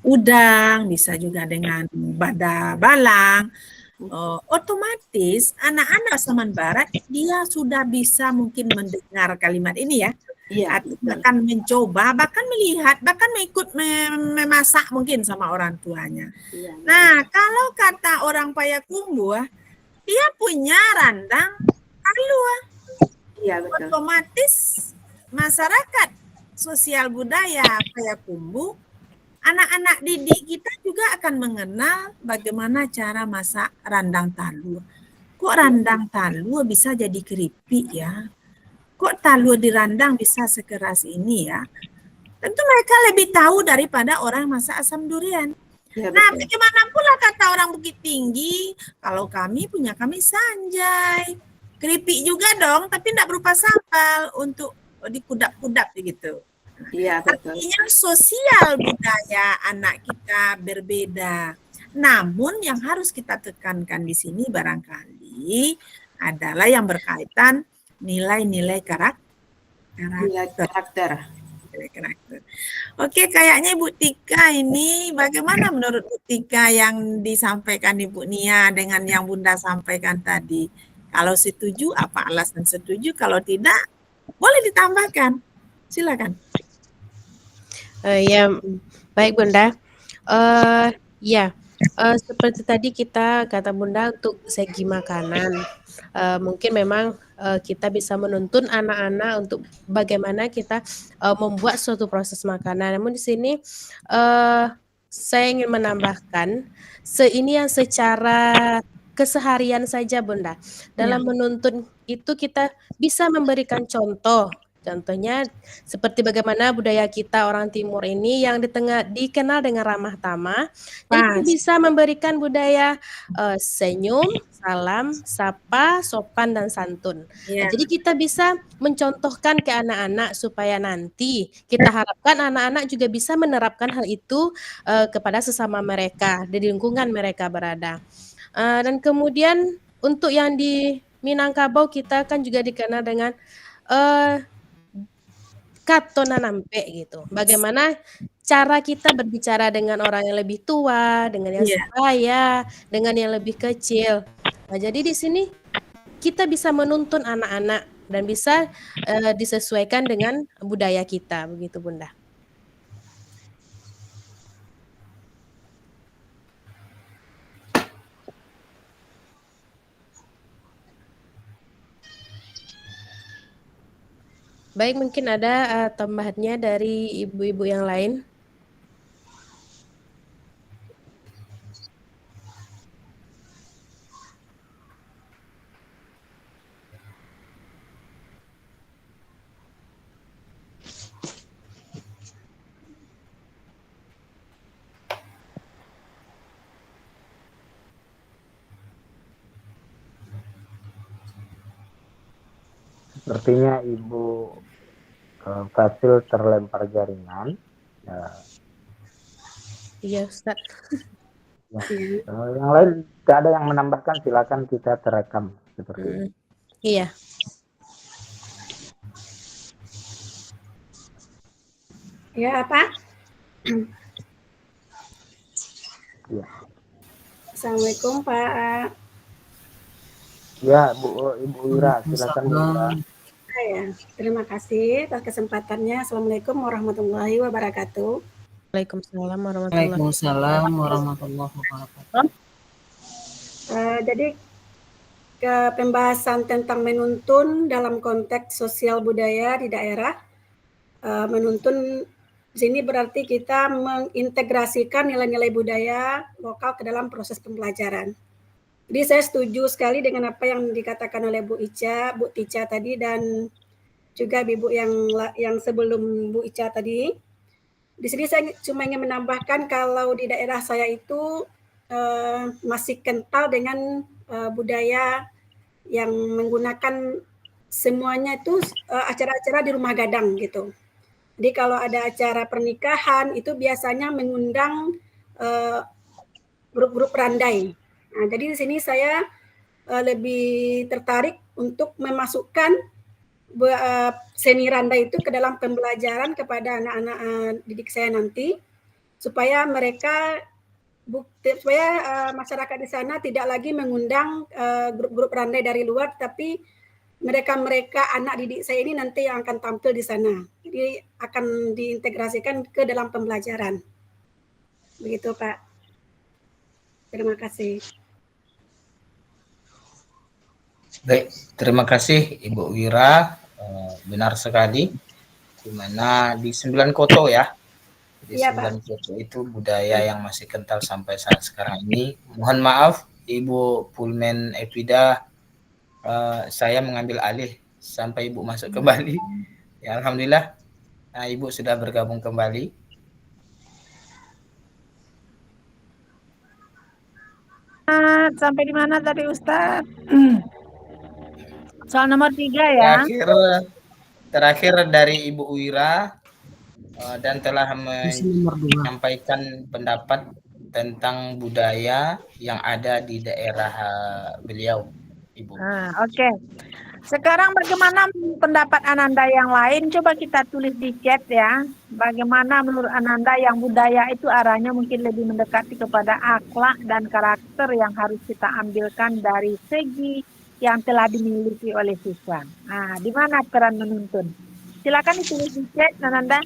udang, bisa juga dengan bada balang. Otomatis anak-anak Pasaman Barat dia sudah bisa mungkin mendengar kalimat ini ya. Iya, Atau bahkan mencoba, bahkan melihat, bahkan mengikut memasak mungkin sama orang tuanya. iya. Nah, kalau kata orang Payakumbuh, dia punya randang talua. Iya, betul. Otomatis masyarakat sosial budaya Payakumbuh, anak-anak didik kita juga akan mengenal bagaimana cara masak randang talua. Kok randang talua bisa jadi keripik ya? Kok talua dirandang bisa sekeras ini ya? Tentu mereka lebih tahu daripada orang masak asam durian. Ya, Nah, betul. bagaimana pula kata orang Bukit Tinggi, kalau kami punya kami sanjay. Keripik juga dong, tapi tidak berupa sambal untuk dikudap-kudap gitu. Iya, betul. Artinya sosial budaya anak kita berbeda. Namun yang harus kita tekankan di sini barangkali adalah yang berkaitan nilai-nilai karakter. Oke, kayaknya Ibu Tika ini bagaimana menurut Bu Tika yang disampaikan Ibu Nia dengan yang Bunda sampaikan tadi? Kalau setuju, apa alasan setuju? Kalau tidak, boleh ditambahkan. Silakan. Ya, baik Bunda. Seperti tadi kata Bunda untuk segi makanan, mungkin memang kita bisa menuntun anak-anak untuk bagaimana kita membuat suatu proses makanan. Namun di sini saya ingin menambahkan ini yang secara keseharian saja Bunda. Dalam menuntun itu kita bisa memberikan contoh. Contohnya seperti bagaimana budaya kita orang Timur ini yang dikenal dengan ramah tamah. Jadi kita bisa memberikan budaya senyum, salam, sapa, sopan, dan santun. Nah, jadi kita bisa mencontohkan ke anak-anak supaya nanti kita harapkan anak-anak juga bisa menerapkan hal itu kepada sesama mereka di lingkungan mereka berada. Dan kemudian untuk yang di Minangkabau kita kan juga dikenal dengan katona nampe gitu. Bagaimana cara kita berbicara dengan orang yang lebih tua, dengan yang sebaya, dengan yang lebih kecil. Nah, jadi di sini kita bisa menuntun anak-anak dan bisa disesuaikan dengan budaya kita, begitu Bunda. Baik, mungkin ada tambahannya dari ibu-ibu yang lain. Sepertinya Ibu Fasil terlempar jaringan. Iya, Ustaz. Ya. Yang lain tidak ada yang menambahkan, silakan, kita terekam seperti ini. Iya. Ya, Pak. Ya. Assalamualaikum, Pak. Ya, Ibu Wira, silakan Bu Wira. Ya, terima kasih atas kesempatannya. Assalamualaikum warahmatullahi wabarakatuh. Waalaikumsalam warahmatullahi wabarakatuh. Jadi ke pembahasan tentang menuntun dalam konteks sosial budaya di daerah. Menuntun di sini berarti kita mengintegrasikan nilai-nilai budaya lokal ke dalam proses pembelajaran. Jadi saya setuju sekali dengan apa yang dikatakan oleh Bu Tica tadi, dan juga Ibu yang sebelum Bu Ica tadi. Di sini saya cuma ingin menambahkan kalau di daerah saya itu masih kental dengan budaya yang menggunakan semuanya itu acara-acara di rumah gadang gitu. Jadi kalau ada acara pernikahan itu biasanya mengundang grup-grup randai. Nah, jadi di sini saya lebih tertarik untuk memasukkan seni randai itu ke dalam pembelajaran kepada anak-anak didik saya nanti, supaya mereka masyarakat di sana tidak lagi mengundang grup-grup randai dari luar, tapi mereka anak didik saya ini nanti yang akan tampil di sana. Jadi akan diintegrasikan ke dalam pembelajaran. Begitu, Pak. Terima kasih. Baik, terima kasih Ibu Wira. Benar sekali, di mana di 9 Koto ya. Di 9 Koto itu budaya yang masih kental sampai saat sekarang ini. Mohon maaf Ibu Pulmen Epida, saya mengambil alih sampai Ibu masuk kembali. Ya, alhamdulillah, Ibu sudah bergabung kembali. Sampai di mana tadi Ustaz? Soal nomor 3 ya. Terakhir dari Ibu Wira, dan telah menyampaikan pendapat tentang budaya yang ada di daerah beliau, Ibu. Oke. Sekarang bagaimana pendapat Ananda yang lain? Coba kita tulis di chat ya. Bagaimana menurut Ananda yang budaya itu arahnya mungkin lebih mendekati kepada akhlak dan karakter yang harus kita ambilkan dari segi yang telah dimiliki oleh siswa. Nah, di mana peran menuntun? Silakan ditulis di chat, Ananda.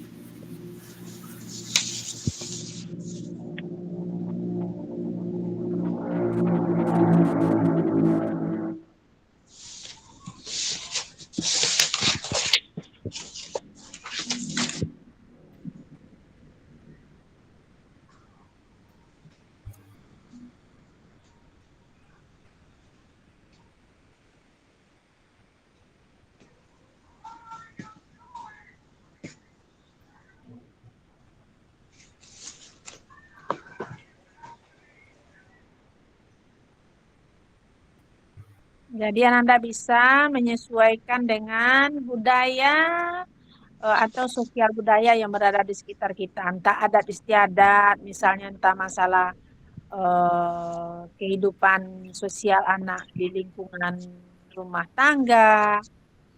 Jadi Ananda bisa menyesuaikan dengan budaya atau sosial budaya yang berada di sekitar kita. Entah adat istiadat, misalnya entah masalah kehidupan sosial anak di lingkungan rumah tangga,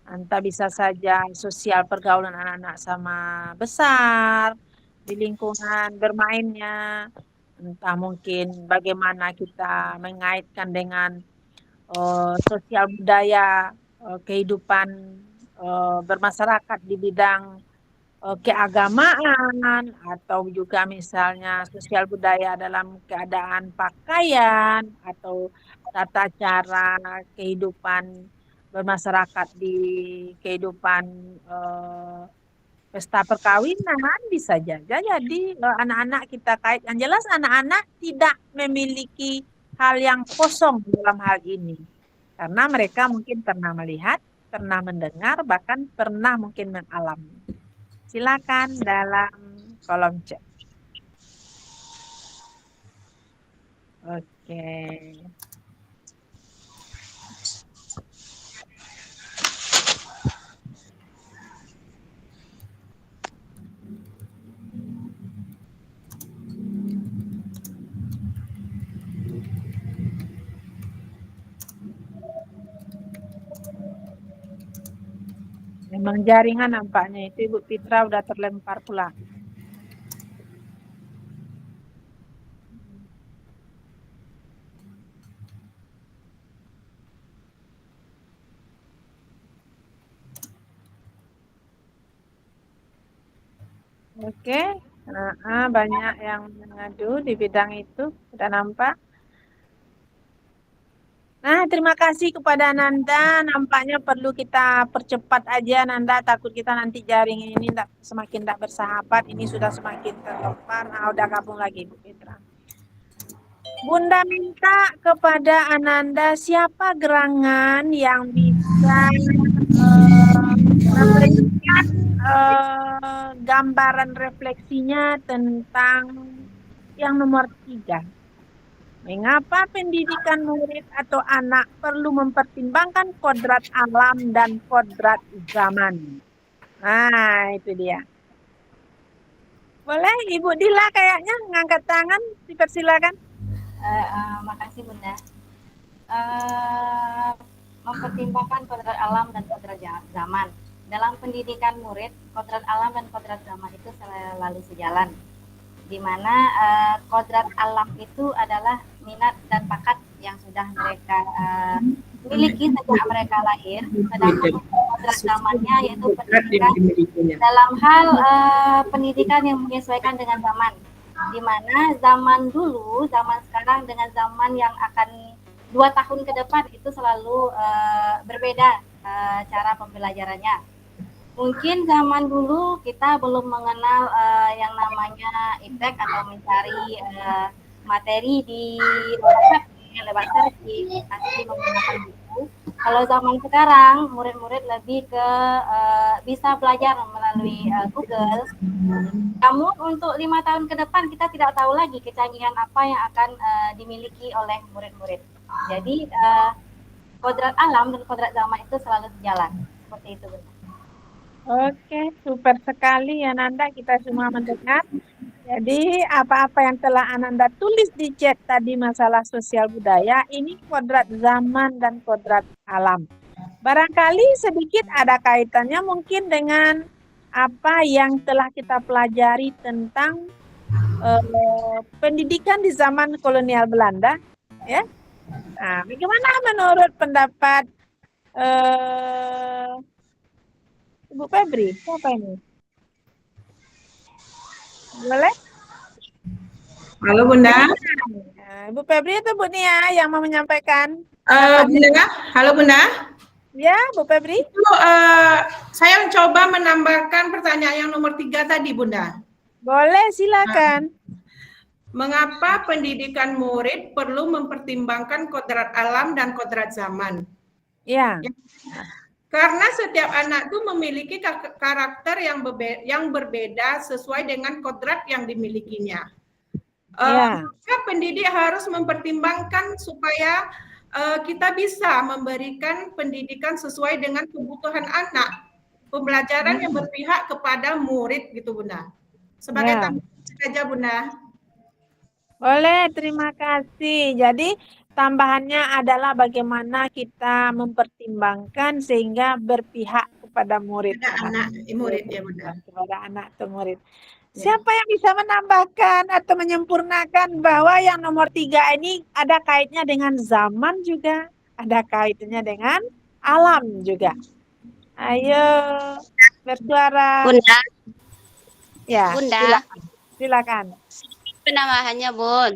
entah bisa saja sosial pergaulan anak-anak sama besar, di lingkungan bermainnya, entah mungkin bagaimana kita mengaitkan dengan sosial budaya kehidupan bermasyarakat di bidang keagamaan, atau juga misalnya sosial budaya dalam keadaan pakaian atau tata cara kehidupan bermasyarakat di kehidupan pesta perkawinan, bisa jadi anak-anak kita kait. Yang jelas anak-anak tidak memiliki hal yang kosong dalam hal ini, karena mereka mungkin pernah melihat, pernah mendengar, bahkan pernah mungkin mengalami. Silakan dalam kolom chat. Oke. Memang jaringan nampaknya itu Ibu Fitra udah terlempar pula. Oke, banyak yang mengadu di bidang itu, sudah nampak. Nah, terima kasih kepada Nanda. Nampaknya perlu kita percepat aja, Nanda. Takut kita nanti jaring ini semakin tidak bersahabat. Ini sudah semakin terlempar. Nah, udah gabung lagi, Bu Fitra. Bunda minta kepada Ananda siapa gerangan yang bisa memberikan gambaran refleksinya tentang yang nomor 3. Mengapa pendidikan murid atau anak perlu mempertimbangkan kodrat alam dan kodrat zaman? Nah, itu dia. Boleh Ibu Dila kayaknya ngangkat tangan, dipersilakan. Makasih Bunda. Mempertimbangkan kodrat alam dan kodrat zaman. Dalam pendidikan murid, kodrat alam dan kodrat zaman itu selalu sejalan. Di mana kodrat alam itu adalah minat dan bakat yang sudah mereka miliki sejak mereka lahir, sedangkan kodrat zamannya yaitu pendidikan dalam hal pendidikan yang menyesuaikan dengan zaman, di mana zaman dulu, zaman sekarang dengan zaman yang akan 2 tahun ke depan itu selalu berbeda cara pembelajarannya. Mungkin zaman dulu kita belum mengenal yang namanya iptek atau mencari materi di web, lewat searching, asli menggunakan buku. Kalau zaman sekarang, murid-murid lebih ke bisa belajar melalui Google. Namun untuk 5 tahun ke depan kita tidak tahu lagi kecanggihan apa yang akan dimiliki oleh murid-murid. Jadi kodrat alam dan kodrat zaman itu selalu sejalan. Seperti itu, Bunda. Oke, super sekali ya Nanda, kita semua mendengar. Jadi apa-apa yang telah Ananda tulis di chat tadi masalah sosial budaya, ini kodrat zaman dan kodrat alam. Barangkali sedikit ada kaitannya mungkin dengan apa yang telah kita pelajari tentang pendidikan di zaman kolonial Belanda, ya. Nah, bagaimana menurut pendapat Ibu Febri? Siapa ini? Boleh? Halo Bunda. Ibu Febri itu Bu Nia yang mau menyampaikan. Bunda, halo Bunda. Ya, Bu Febri. Saya mencoba menambahkan pertanyaan yang nomor 3 tadi, Bunda. Boleh, silakan. Mengapa pendidikan murid perlu mempertimbangkan kodrat alam dan kodrat zaman? Ya. Karena setiap anak itu memiliki karakter yang berbeda sesuai dengan kodrat yang dimilikinya. Maka pendidik harus mempertimbangkan supaya kita bisa memberikan pendidikan sesuai dengan kebutuhan anak. Pembelajaran yang berpihak kepada murid gitu Bunda. Sebagai tambahan saja Bunda. Boleh, terima kasih. Jadi tambahannya adalah bagaimana kita mempertimbangkan sehingga berpihak kepada murid. Murid ya Bunda. Kepada anak atau murid. Siapa yang bisa menambahkan atau menyempurnakan bahwa yang nomor 3 ini ada kaitnya dengan zaman juga, ada kaitannya dengan alam juga. Ayo bersuara. Bunda. Ya, Bunda. Silakan. Penambahannya, Bun.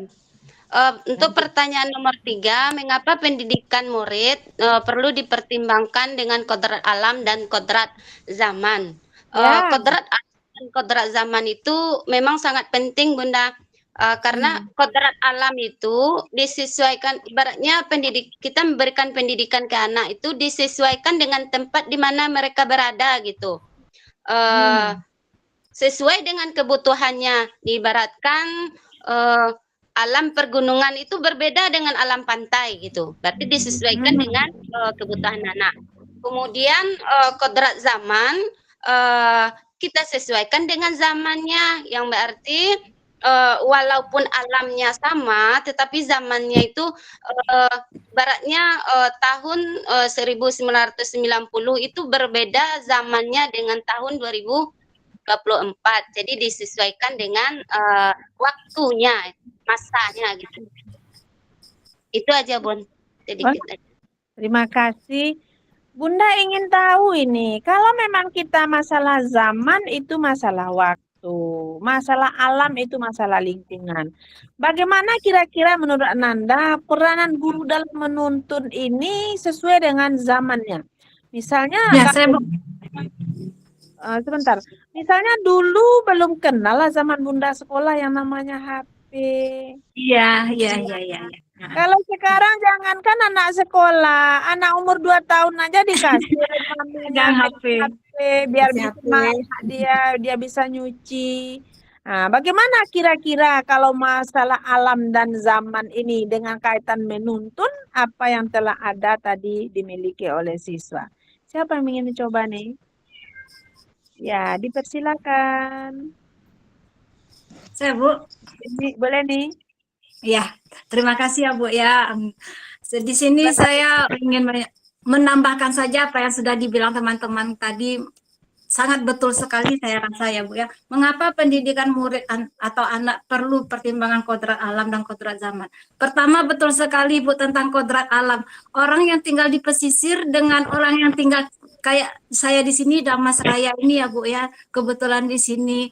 Untuk pertanyaan nomor 3, mengapa pendidikan murid perlu dipertimbangkan dengan kodrat alam dan kodrat zaman? Kodrat alam dan kodrat zaman itu memang sangat penting, Bunda. Karena kodrat alam itu disesuaikan, ibaratnya kita memberikan pendidikan ke anak itu disesuaikan dengan tempat di mana mereka berada gitu. Sesuai dengan kebutuhannya. Diibaratkan alam pergunungan itu berbeda dengan alam pantai gitu. Berarti disesuaikan dengan kebutuhan anak. Kemudian kodrat zaman kita sesuaikan dengan zamannya, yang berarti walaupun alamnya sama, tetapi zamannya itu baratnya tahun 1990 itu berbeda zamannya dengan tahun 2024. Jadi disesuaikan dengan waktunya, masanya gitu. Itu aja, Bun. Sedikit aja. Terima kasih. Bunda ingin tahu ini, kalau memang kita masalah zaman itu masalah waktu, masalah alam itu masalah lingkungan. Bagaimana kira-kira menurut Ananda peranan guru dalam menuntun ini sesuai dengan zamannya? Misalnya, Ya, saya sebentar. Misalnya dulu belum kenal lah zaman Bunda sekolah yang namanya HP. iya. Kalau sekarang jangankan anak sekolah, anak umur 2 tahun aja dikasih maminya HP. biar Kasih bisa HP. masak dia bisa nyuci. Nah, bagaimana kira-kira kalau masalah alam dan zaman ini dengan kaitan menuntun apa yang telah ada tadi dimiliki oleh siswa? Siapa yang ingin mencoba nih? Ya, dipersilakan. Saya Bu. Boleh nih? Ya, terima kasih ya Bu ya. Di sini saya ingin menambahkan saja apa yang sudah dibilang teman-teman tadi. Sangat betul sekali saya rasa ya Bu ya. Mengapa pendidikan murid atau anak perlu pertimbangan kodrat alam dan kodrat zaman? Pertama betul sekali Bu tentang kodrat alam. Orang yang tinggal di pesisir dengan orang yang tinggal kayak saya di sini Damas Raya ini ya Bu ya. Kebetulan di sini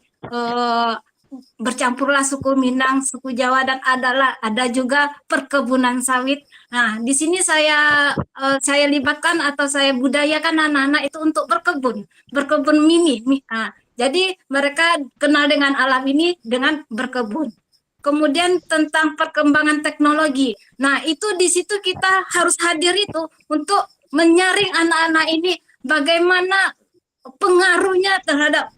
bercampurlah suku Minang, suku Jawa dan ada juga perkebunan sawit. Nah, di sini saya libatkan atau saya budayakan anak-anak itu untuk berkebun mini. Nah, jadi mereka kenal dengan alam ini dengan berkebun. Kemudian tentang perkembangan teknologi. Nah, itu di situ kita harus hadir itu untuk menyaring anak-anak ini bagaimana pengaruhnya terhadap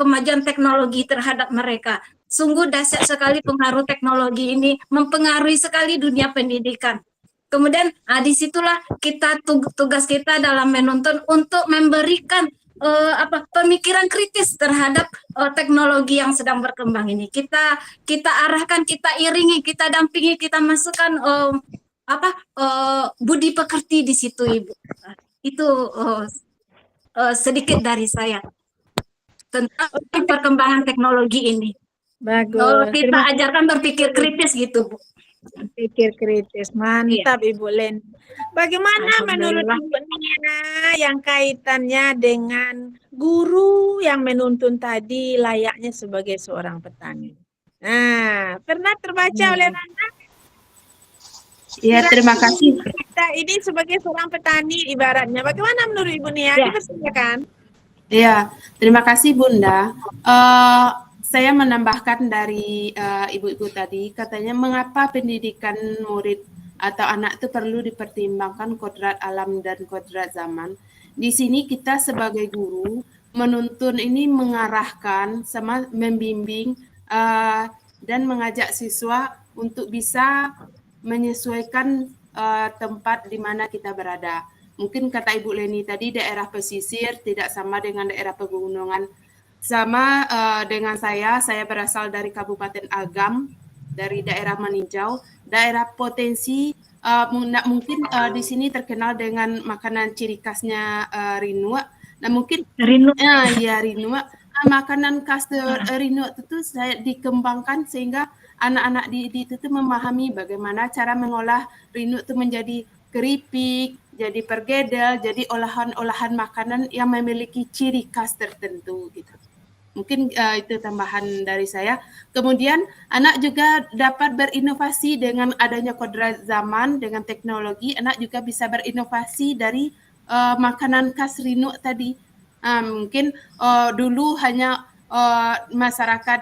kemajuan teknologi terhadap mereka. Sungguh dahsyat sekali pengaruh teknologi ini, mempengaruhi sekali dunia pendidikan. Kemudian disitulah kita tugas kita dalam menuntun untuk memberikan pemikiran kritis terhadap teknologi yang sedang berkembang ini. Kita arahkan, kita iringi, kita dampingi, kita masukkan budi pekerti di situ Ibu. Itu sedikit dari saya tentang perkembangan teknologi ini. Bagus. Kita ajarkan berpikir kritis gitu, Bu. Berpikir kritis, mantap Ibu Len. Bagaimana menurut Ibu Nina yang kaitannya dengan guru yang menuntun tadi layaknya sebagai seorang petani? Nah, pernah terbaca oleh Nana? Ya, terima kasih. Kita ini sebagai seorang petani ibaratnya. Bagaimana menurut Ibu Nia? Dipersilakan. Ya, terima kasih Bunda. Saya menambahkan dari ibu-ibu tadi, katanya mengapa pendidikan murid atau anak itu perlu dipertimbangkan kodrat alam dan kodrat zaman. Di sini kita sebagai guru menuntun ini mengarahkan sama membimbing dan mengajak siswa untuk bisa menyesuaikan tempat di mana kita berada. Mungkin kata Ibu Leni tadi daerah pesisir tidak sama dengan daerah pegunungan. Sama dengan saya berasal dari Kabupaten Agam, dari daerah Meninjau. Daerah potensi mungkin di sini terkenal dengan makanan ciri khasnya rinua. Nah mungkin rinua. Makanan khas rinua itu saya dikembangkan sehingga anak-anak di itu memahami bagaimana cara mengolah rinua itu menjadi keripik, jadi pergedel, jadi olahan-olahan makanan yang memiliki ciri khas tertentu gitu. Mungkin itu tambahan dari saya. Kemudian anak juga dapat berinovasi dengan adanya kodrat zaman, dengan teknologi, anak juga bisa berinovasi dari makanan khas rinuk tadi. Mungkin dulu hanya masyarakat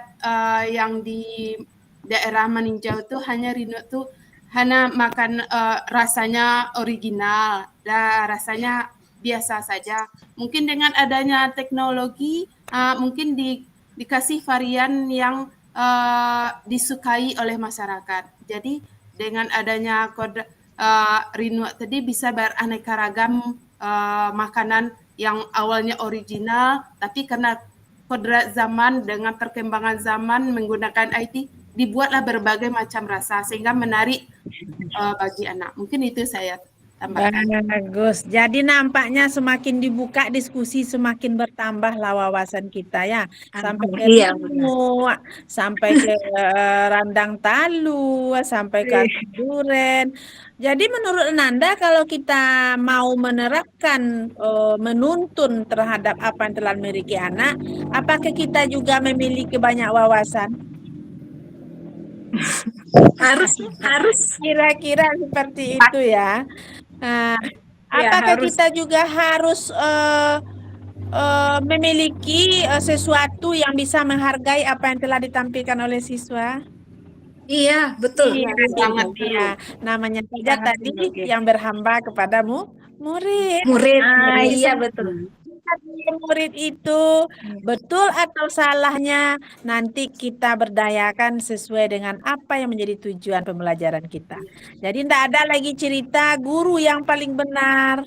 yang di daerah Meninjau itu hanya rinuk tuh hanya makan rasanya original dan rasanya biasa saja. Mungkin dengan adanya teknologi mungkin dikasih varian yang disukai oleh masyarakat. Jadi dengan adanya kode rinua tadi bisa beraneka ragam makanan yang awalnya original tapi karena kodrat zaman dengan perkembangan zaman menggunakan IT, dibuatlah berbagai macam rasa sehingga menarik bagi anak. Mungkin itu saya tambahkan. Bagus. Jadi nampaknya semakin dibuka diskusi semakin bertambahlah wawasan kita ya. Sampai ke Iya, Lumu, sampai ke Randang Talu, sampai ke Duren. Jadi menurut Nanda kalau kita mau menerapkan menuntun terhadap apa yang telah dimiliki anak, apakah kita juga memiliki banyak wawasan? harus Kira-kira seperti itu ya. Nah, Ya, apakah harus. kita juga harus memiliki sesuatu yang bisa menghargai apa yang telah ditampilkan oleh siswa? Iya, betul. Iya, sangat iya. Namanya saja Sangat tadi perlu. yang berhamba kepadamu murid. Murid. Jadi Iya, betul. murid itu betul atau salahnya nanti kita berdayakan sesuai dengan apa yang menjadi tujuan pembelajaran kita. Jadi tidak ada lagi cerita guru yang paling benar,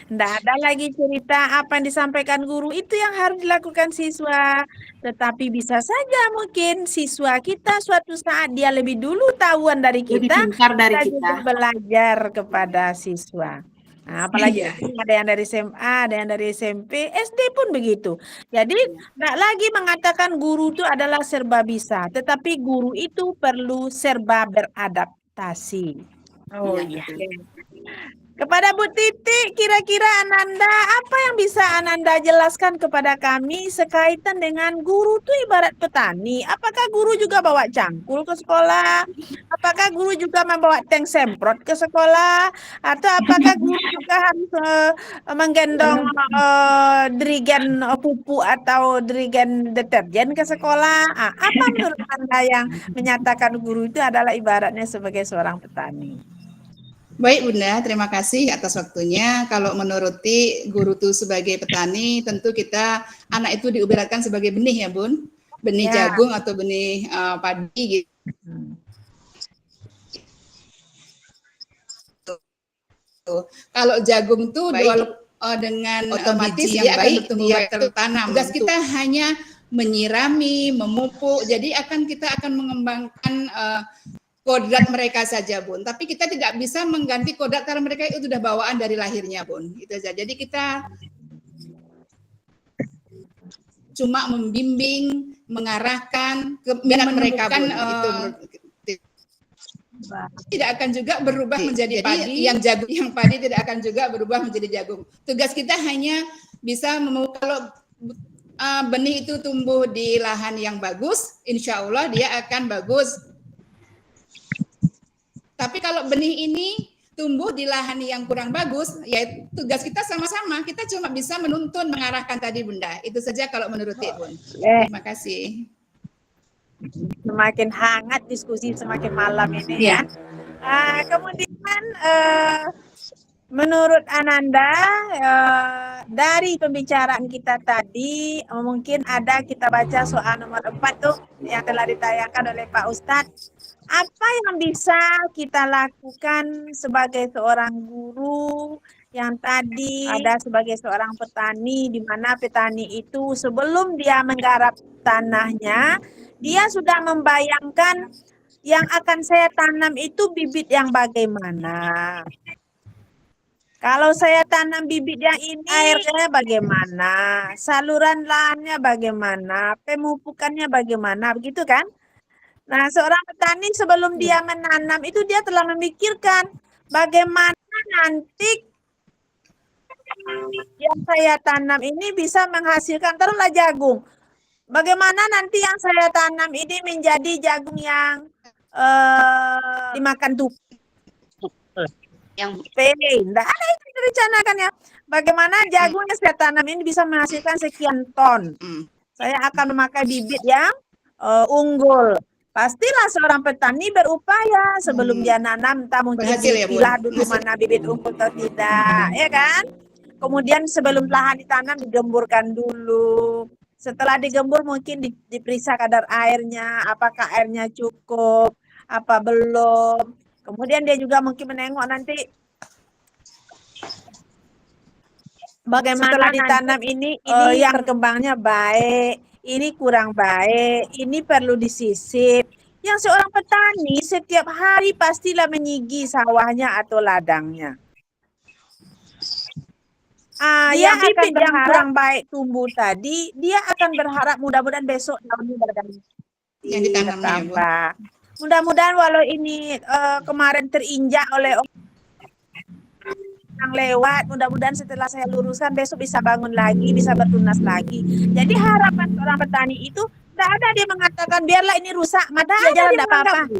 tidak ada lagi cerita apa yang disampaikan guru itu yang harus dilakukan siswa. Tetapi bisa saja mungkin siswa kita suatu saat dia lebih dulu tahuan dari Lebih kita, pintar dari kita kita. juga belajar kepada siswa. Nah, apalagi ada yang dari SMA, ada yang dari SMP, SD pun begitu. Jadi tidak lagi mengatakan guru itu adalah serba bisa, tetapi guru itu perlu serba beradaptasi. Oh Iya, iya. betul. Kepada Bu Titi, kira-kira Ananda, apa yang bisa Ananda jelaskan kepada kami sekaitan dengan guru itu ibarat petani? Apakah guru juga bawa cangkul ke sekolah? Apakah guru juga membawa tank semprot ke sekolah? Atau apakah guru juga harus menggendong dirigen pupuk atau dirigen deterjen ke sekolah? Apa menurut Anda yang menyatakan guru itu adalah ibaratnya sebagai seorang petani? Baik Bunda, terima kasih atas waktunya. Kalau menuruti guru itu sebagai petani, tentu kita anak itu diibaratkan sebagai benih ya Bun, benih Ya. jagung atau benih padi gitu. Kalau jagung tuh dengan otomatis yang baik dia tertanam. Tugas kita hanya menyirami, memupuk. Jadi kita akan mengembangkan kodrat mereka saja Bun, tapi kita tidak bisa mengganti kodrat karena mereka itu sudah bawaan dari lahirnya Bun. Itu saja. Jadi kita cuma membimbing, mengarahkan ke minat mereka Bun. Tidak akan juga berubah menjadi padi. Yang padi tidak akan juga berubah menjadi jagung. Tugas kita hanya bisa memupuk. Kalau benih itu tumbuh di lahan yang bagus, insya Allah dia akan bagus. Tapi kalau benih ini tumbuh di lahan yang kurang bagus, ya tugas kita sama-sama. Kita cuma bisa menuntun, mengarahkan tadi Bunda. Itu saja kalau menurut Bun. Terima kasih. Semakin hangat diskusi semakin malam ini ya. Kemudian menurut Ananda dari pembicaraan kita tadi mungkin ada kita baca soal nomor 4 tuh yang telah ditayangkan oleh Pak Ustadz. Apa yang bisa kita lakukan sebagai seorang guru yang tadi ada sebagai seorang petani, di mana petani itu sebelum dia menggarap tanahnya, dia sudah membayangkan yang akan saya tanam itu bibit yang bagaimana. Kalau saya tanam bibit yang ini, airnya bagaimana, saluran lahannya bagaimana, pemupukannya bagaimana, begitu kan? Nah, seorang petani sebelum dia menanam itu dia telah memikirkan bagaimana nanti yang saya tanam ini bisa menghasilkan, taruhlah jagung. Bagaimana nanti yang saya tanam ini menjadi jagung yang dimakan tukik. Tidak ada itu direncanakan ya. Bagaimana jagung yang saya tanam ini bisa menghasilkan sekian ton. Saya akan memakai bibit yang unggul. Pastilah seorang petani berupaya sebelum dia nanam, entah mungkin dipilah dulu mana bibit unggul atau tidak, ya kan? Kemudian sebelum lahan ditanam digemburkan dulu. Setelah digembur mungkin diperiksa kadar airnya, apakah airnya cukup, apa belum. Kemudian dia juga mungkin menengok nanti bagaimana setelah ditanam ini yang berkembangnya baik, ini kurang baik, ini perlu disisip. Yang seorang petani setiap hari pastilah menyigi sawahnya atau ladangnya. Dia akan yang kurang baik tumbuh tadi, dia akan berharap mudah-mudahan besok daunnya berganti. Yang ditanamnya, Bu. Mudah-mudahan walau ini kemarin terinjak oleh yang lewat, mudah-mudahan setelah saya luruskan besok bisa bangun lagi, bisa bertunas lagi. Jadi harapan seorang petani itu tidak ada dia mengatakan biarlah ini rusak, mati aja tidak apa-apa.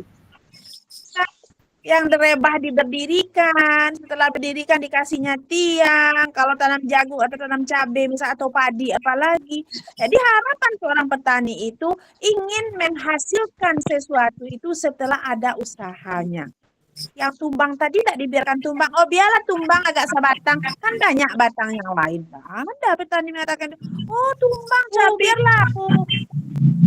Yang direbah diberdirikan, setelah berdirikan dikasihnya tiang, kalau tanam jagung atau tanam cabai misal atau padi apalagi. Jadi harapan seorang petani itu ingin menghasilkan sesuatu itu setelah ada usahanya. Yang tumbang tadi tidak dibiarkan tumbang. Oh biarlah tumbang agak sebatang, kan banyak batang yang lain. Ada petani mengatakan, oh tumbang, biarlah aku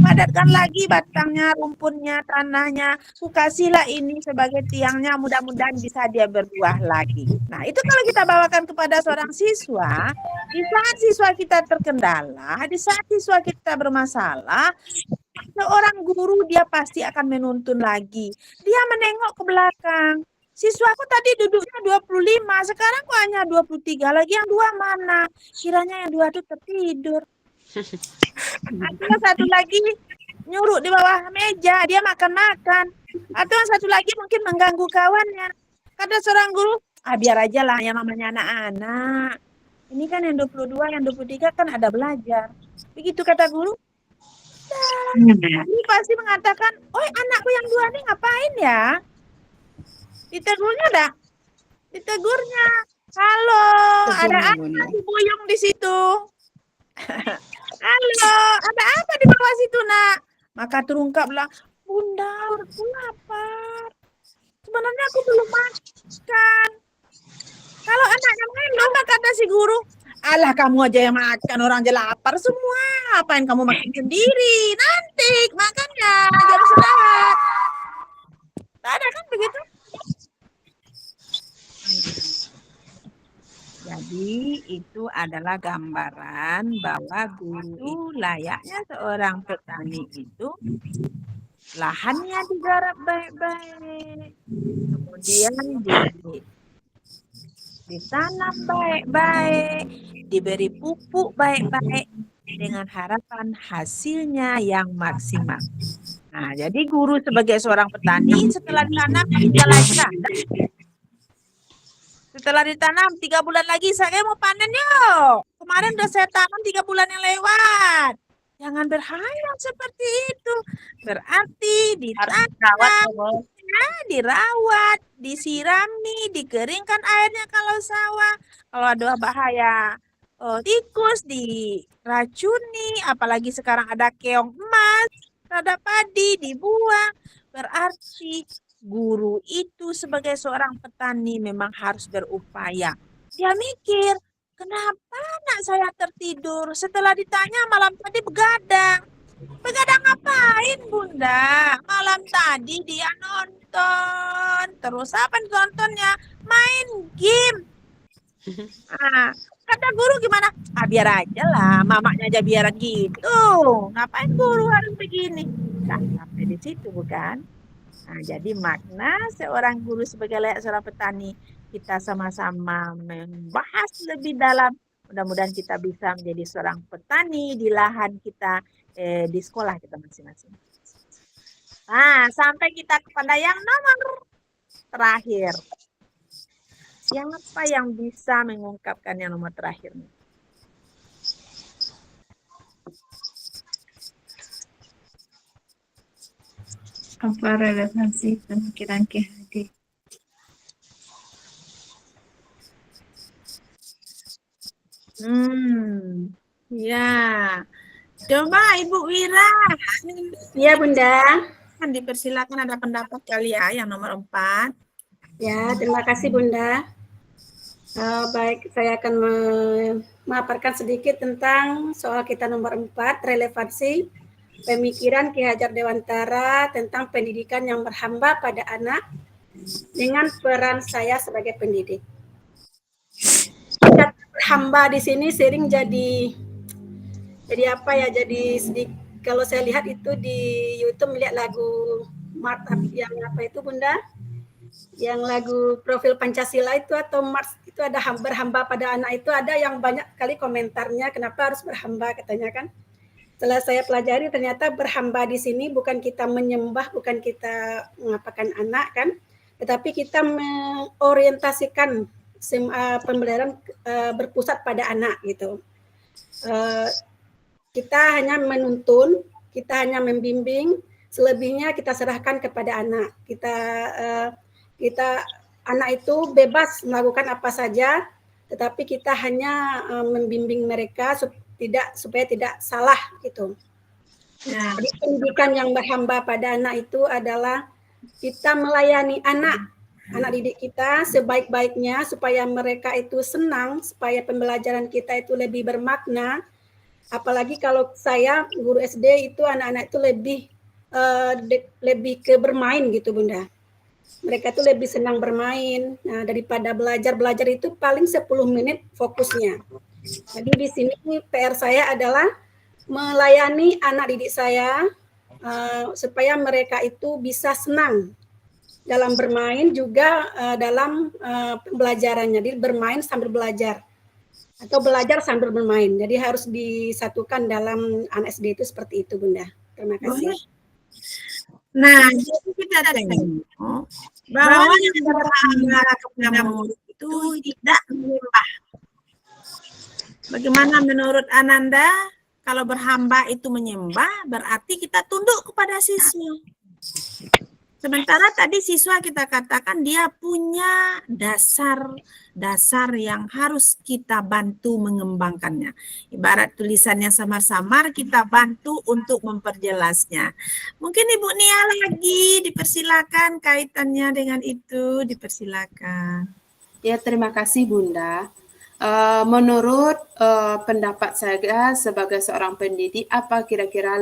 padatkan lagi batangnya, rumputnya, tanahnya. Ku kasihlah ini sebagai tiangnya, mudah-mudahan bisa dia berbuah lagi. Nah itu kalau kita bawakan kepada seorang siswa, di saat siswa kita terkendala, di saat siswa kita bermasalah, seorang guru dia pasti akan menuntun lagi. Dia menengok ke belakang. Siswaku tadi duduknya 25, sekarang kok hanya 23. Lagi yang 2 mana? Kiranya yang 2 itu tertidur. Atau satu lagi nyuruh di bawah meja, dia makan-makan. Atau yang satu lagi mungkin mengganggu kawannya. Kata seorang guru, biar aja lah yang namanya anak-anak. Ini kan yang 22, yang 23 kan ada belajar. Begitu kata guru. Ini pasti mengatakan, oh anakku yang 2 nih ngapain ya? Ditegurnya dah. Ditegurnya. Halo, ada apa si Buyung di situ? Halo, ada apa di bawah situ nak? Maka terungkaplah, Bunda, aku lapar. Sebenarnya aku belum makan. Kalau anaknya main, apa kata si guru? Alah kamu aja yang makan, orang aja lapar semua. Apain kamu makan sendiri? Nanti makannya, jam istirahat. Tak ada kan begitu? Jadi itu adalah gambaran bahwa guru layaknya seorang petani itu lahannya digarap baik-baik, kemudian ditanam baik-baik, diberi pupuk baik-baik dengan harapan hasilnya yang maksimal. Nah, jadi guru sebagai seorang petani setelah ditanam kita lagi setelah ditanam 3 bulan lagi saya mau panen yuk. Kemarin udah saya tanam 3 bulan yang lewat. Jangan berhayal seperti itu. Berarti ditanam, dirawat, disirami, dikeringkan airnya kalau sawah. Kalau ada bahaya tikus diracuni, apalagi sekarang ada keong emas, ada padi dibuang. Berarti guru itu sebagai seorang petani memang harus berupaya. Dia mikir, kenapa anak saya tertidur? Setelah ditanya malam tadi begadang. Begadang ngapain Bunda? Malam tadi dia nonton. Terus apa nontonnya? Main game. Kata guru gimana? Biar aja lah, mamanya aja biar gitu. Ngapain guru harus begini? Nah, sampai di situ bukan? Nah, jadi makna seorang guru sebagai layak seorang petani, kita sama-sama membahas lebih dalam. Mudah-mudahan kita bisa menjadi seorang petani di lahan kita, di sekolah kita masing-masing. Nah, sampai kita kepada yang nomor terakhir. Siapa yang bisa mengungkapkan yang nomor terakhir? Apa relevansi pemikiran Ki Hadi? Ya. Coba Ibu Wira. Ya Bunda. Dipersilakan ada pendapat kali ya yang nomor 4. Ya, terima kasih Bunda. Baik, saya akan memaparkan sedikit tentang soal kita nomor 4, relevansi pemikiran Ki Hajar Dewantara tentang pendidikan yang berhamba pada anak dengan peran saya sebagai pendidik. Kata berhamba di sini sering jadi Jadi apa ya, jadi kalau saya lihat itu di YouTube melihat lagu yang apa itu Bunda? Yang lagu Profil Pancasila itu atau Mars itu ada berhamba pada anak itu, ada yang banyak kali komentarnya kenapa harus berhamba katanya kan. Setelah saya pelajari ternyata berhamba di sini bukan kita menyembah, bukan kita mengapakan anak kan, tetapi kita mengorientasikan pembelajaran berpusat pada anak gitu. Kita hanya menuntun, kita hanya membimbing, selebihnya kita serahkan kepada anak. Kita anak itu bebas melakukan apa saja, tetapi kita hanya membimbing mereka supaya tidak salah gitu. Nah, jadi pendidikan yang berhamba pada anak itu adalah kita melayani anak didik kita sebaik-baiknya supaya mereka itu senang, supaya pembelajaran kita itu lebih bermakna. Apalagi kalau saya guru SD itu anak-anak itu lebih ke bermain gitu Bunda. Mereka itu lebih senang bermain. Nah, daripada belajar itu paling 10 menit fokusnya. Jadi di sini PR saya adalah melayani anak didik saya supaya mereka itu bisa senang dalam bermain juga dalam pembelajarannya. Jadi bermain sambil belajar atau belajar sambil bermain. Jadi harus disatukan dalam anak SD itu seperti itu Bunda. Terima kasih. Nah, jadi kita tengok bahwa yang berhamba kepada murid itu tidak menyembah. Bagaimana menurut Ananda? Kalau berhamba itu menyembah, berarti kita tunduk kepada siswa. Sementara tadi siswa kita katakan dia punya dasar yang harus kita bantu mengembangkannya. Ibarat tulisannya samar-samar, kita bantu untuk memperjelasnya. Mungkin Ibu Nia lagi dipersilakan kaitannya dengan itu, dipersilakan. Ya, terima kasih Bunda. Menurut pendapat saya sebagai seorang pendidik, apa kira-kira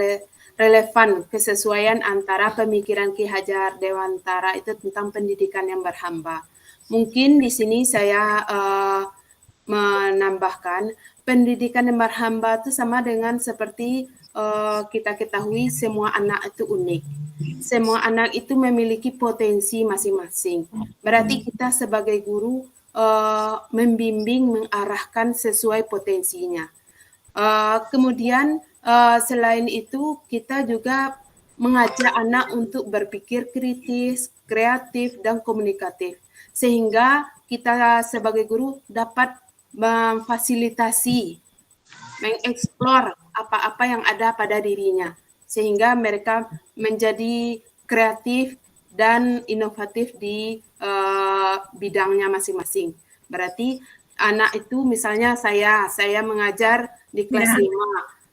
relevan kesesuaian antara pemikiran Ki Hajar Dewantara itu tentang pendidikan yang berhamba? Mungkin di sini saya menambahkan pendidikan yang berhamba itu sama dengan seperti kita ketahui semua anak itu unik. Semua anak itu memiliki potensi masing-masing. Berarti kita sebagai guru membimbing, mengarahkan sesuai potensinya. Kemudian selain itu kita juga mengajak anak untuk berpikir kritis, kreatif, dan komunikatif. Sehingga kita sebagai guru dapat memfasilitasi, mengeksplor apa-apa yang ada pada dirinya. Sehingga mereka menjadi kreatif dan inovatif di bidangnya masing-masing. Berarti anak itu misalnya saya mengajar di kelas 5,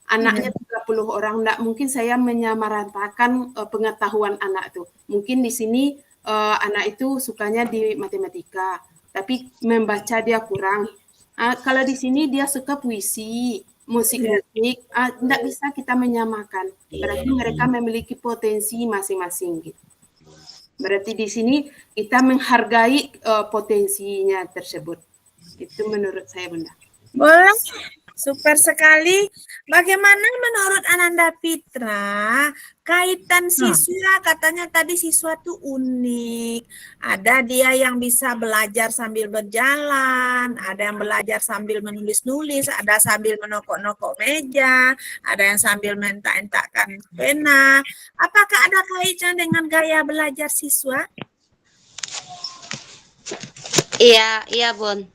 anaknya 30 orang, enggak mungkin saya menyamaratakan pengetahuan anak itu. Mungkin di sini anak itu sukanya di matematika, tapi membaca dia kurang. Kalau di sini dia suka puisi, musik, enggak bisa kita menyamakan. Berarti mereka memiliki potensi masing-masing gitu. Berarti di sini kita menghargai potensinya tersebut. Itu menurut saya Bunda. Boleh, super sekali. Bagaimana menurut Ananda Fitra kaitan siswa? Katanya tadi siswa tuh unik. Ada dia yang bisa belajar sambil berjalan, ada yang belajar sambil menulis-nulis, ada sambil menokok-nokok meja, ada yang sambil mentak-entakkan pena. Apakah ada kaitan dengan gaya belajar siswa? Iya Bun.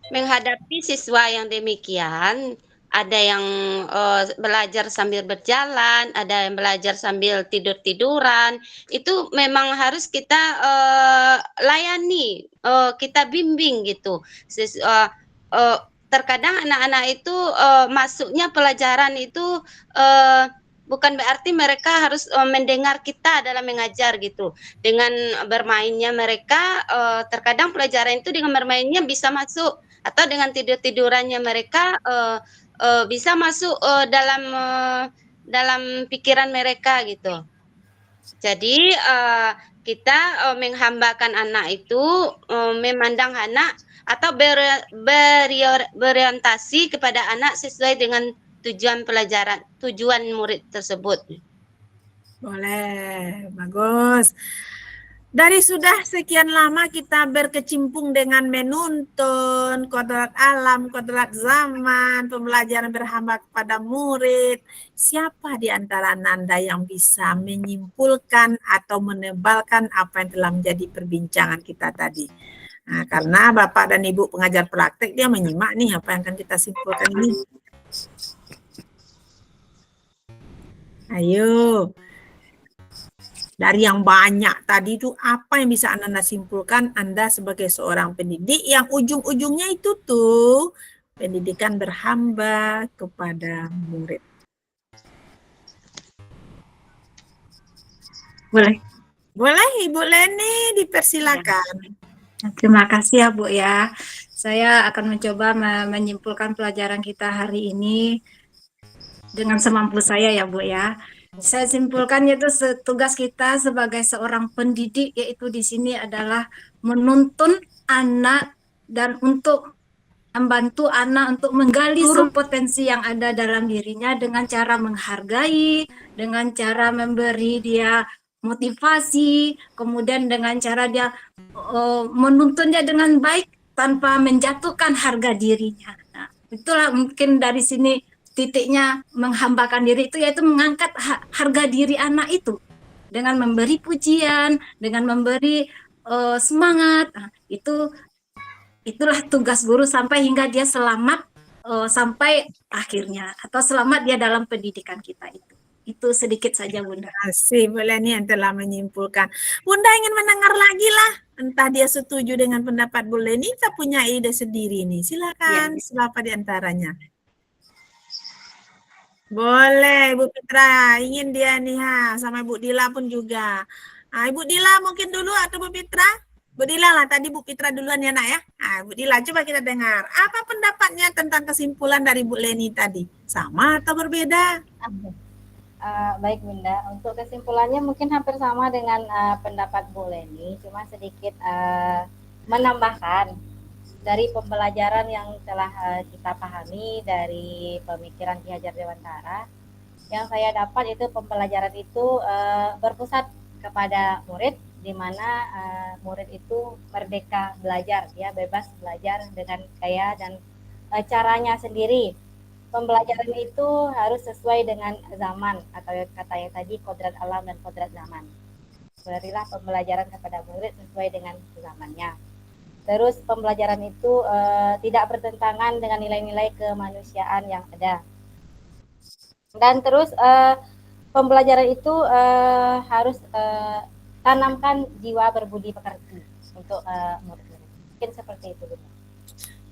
Menghadapi siswa yang demikian, ada yang belajar sambil berjalan, ada yang belajar sambil tidur-tiduran, itu memang harus kita layani, kita bimbing gitu. Terkadang anak-anak itu masuknya pelajaran itu bukan berarti mereka harus mendengar kita dalam mengajar gitu. Dengan bermainnya mereka, terkadang pelajaran itu dengan bermainnya bisa masuk, atau dengan tidur-tidurannya mereka bisa masuk dalam pikiran mereka gitu. Jadi kita menghambakan anak itu, memandang anak atau berorientasi kepada anak sesuai dengan tujuan pelajaran, tujuan murid tersebut. Boleh, bagus. Dari sudah sekian lama kita berkecimpung dengan menuntun, kodrat alam, kodrat zaman, pembelajaran berhamba kepada murid. Siapa di antara Nanda yang bisa menyimpulkan atau menebalkan apa yang telah menjadi perbincangan kita tadi? Nah, karena Bapak dan Ibu pengajar praktek, dia menyimak nih apa yang akan kita simpulkan ini. Ayo. Dari yang banyak tadi itu apa yang bisa Anda simpulkan Anda sebagai seorang pendidik yang ujung-ujungnya itu tuh pendidikan berhamba kepada murid. Boleh. Boleh Ibu Leni, dipersilakan. Terima kasih ya Bu ya. Saya akan mencoba menyimpulkan pelajaran kita hari ini dengan semampu saya ya Bu ya. Saya simpulkan yaitu tugas kita sebagai seorang pendidik yaitu di sini adalah menuntun anak dan untuk membantu anak untuk menggali seluruh potensi yang ada dalam dirinya dengan cara menghargai, dengan cara memberi dia motivasi, kemudian dengan cara dia menuntunnya dengan baik tanpa menjatuhkan harga dirinya. Nah, itulah mungkin dari sini titiknya menghambakan diri itu yaitu mengangkat harga diri anak itu dengan memberi pujian, dengan memberi semangat. Nah, itulah tugas guru sampai hingga dia selamat sampai akhirnya atau selamat dia dalam pendidikan kita itu. Itu sedikit saja Bunda. Terima kasih Bu Leni yang telah menyimpulkan. Bunda ingin mendengar lagi lah. Entah dia setuju dengan pendapat Bu Leni, kita punya ide sendiri nih. Silakan, siapa di antaranya? Boleh, Bu Fitra. Ingin dia nih sama Bu Dila pun juga. Ibu Dila mungkin dulu atau Bu Fitra? Bu Dila lah, tadi Bu Fitra duluan ya nak ya. Bu Dila coba kita dengar. Apa pendapatnya tentang kesimpulan dari Bu Leni tadi? Sama atau berbeda? Baik Bunda, untuk kesimpulannya mungkin hampir sama dengan pendapat Bu Leni, cuma sedikit menambahkan dari pembelajaran yang telah kita pahami dari pemikiran Ki Hajar Dewantara. Yang saya dapat itu pembelajaran itu berpusat kepada murid, di mana murid itu merdeka belajar, ya bebas belajar dengan gaya dan caranya sendiri. Pembelajaran itu harus sesuai dengan zaman atau katanya tadi kodrat alam dan kodrat zaman. Berilah pembelajaran kepada murid sesuai dengan zamannya. Terus pembelajaran itu tidak bertentangan dengan nilai-nilai kemanusiaan yang ada. Dan terus pembelajaran itu harus tanamkan jiwa berbudi pekerti untuk murid-murid. Mungkin seperti itu.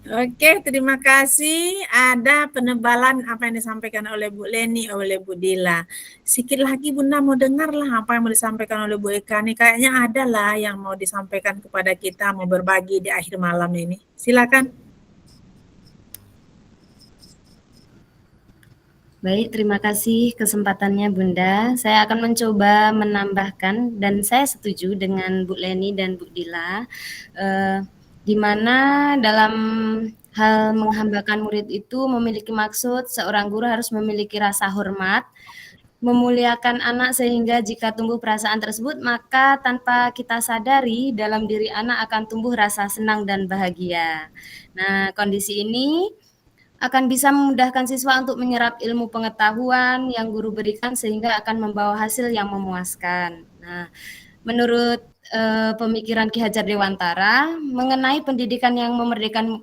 Oke, terima kasih. Ada penebalan apa yang disampaikan oleh Bu Leni, oleh Bu Dila. Sikit lagi Bunda mau dengar lah apa yang mau disampaikan oleh Bu Eka nih. Kayaknya ada lah yang mau disampaikan kepada kita, mau berbagi di akhir malam ini. Silakan. Baik, terima kasih kesempatannya Bunda. Saya akan mencoba menambahkan dan saya setuju dengan Bu Leni dan Bu Dila. Di mana dalam hal menghambakan murid itu memiliki maksud seorang guru harus memiliki rasa hormat, memuliakan anak sehingga jika tumbuh perasaan tersebut maka tanpa kita sadari dalam diri anak akan tumbuh rasa senang dan bahagia. Nah, kondisi ini akan bisa memudahkan siswa untuk menyerap ilmu pengetahuan yang guru berikan sehingga akan membawa hasil yang memuaskan. Nah, menurut pemikiran Ki Hajar Dewantara mengenai pendidikan yang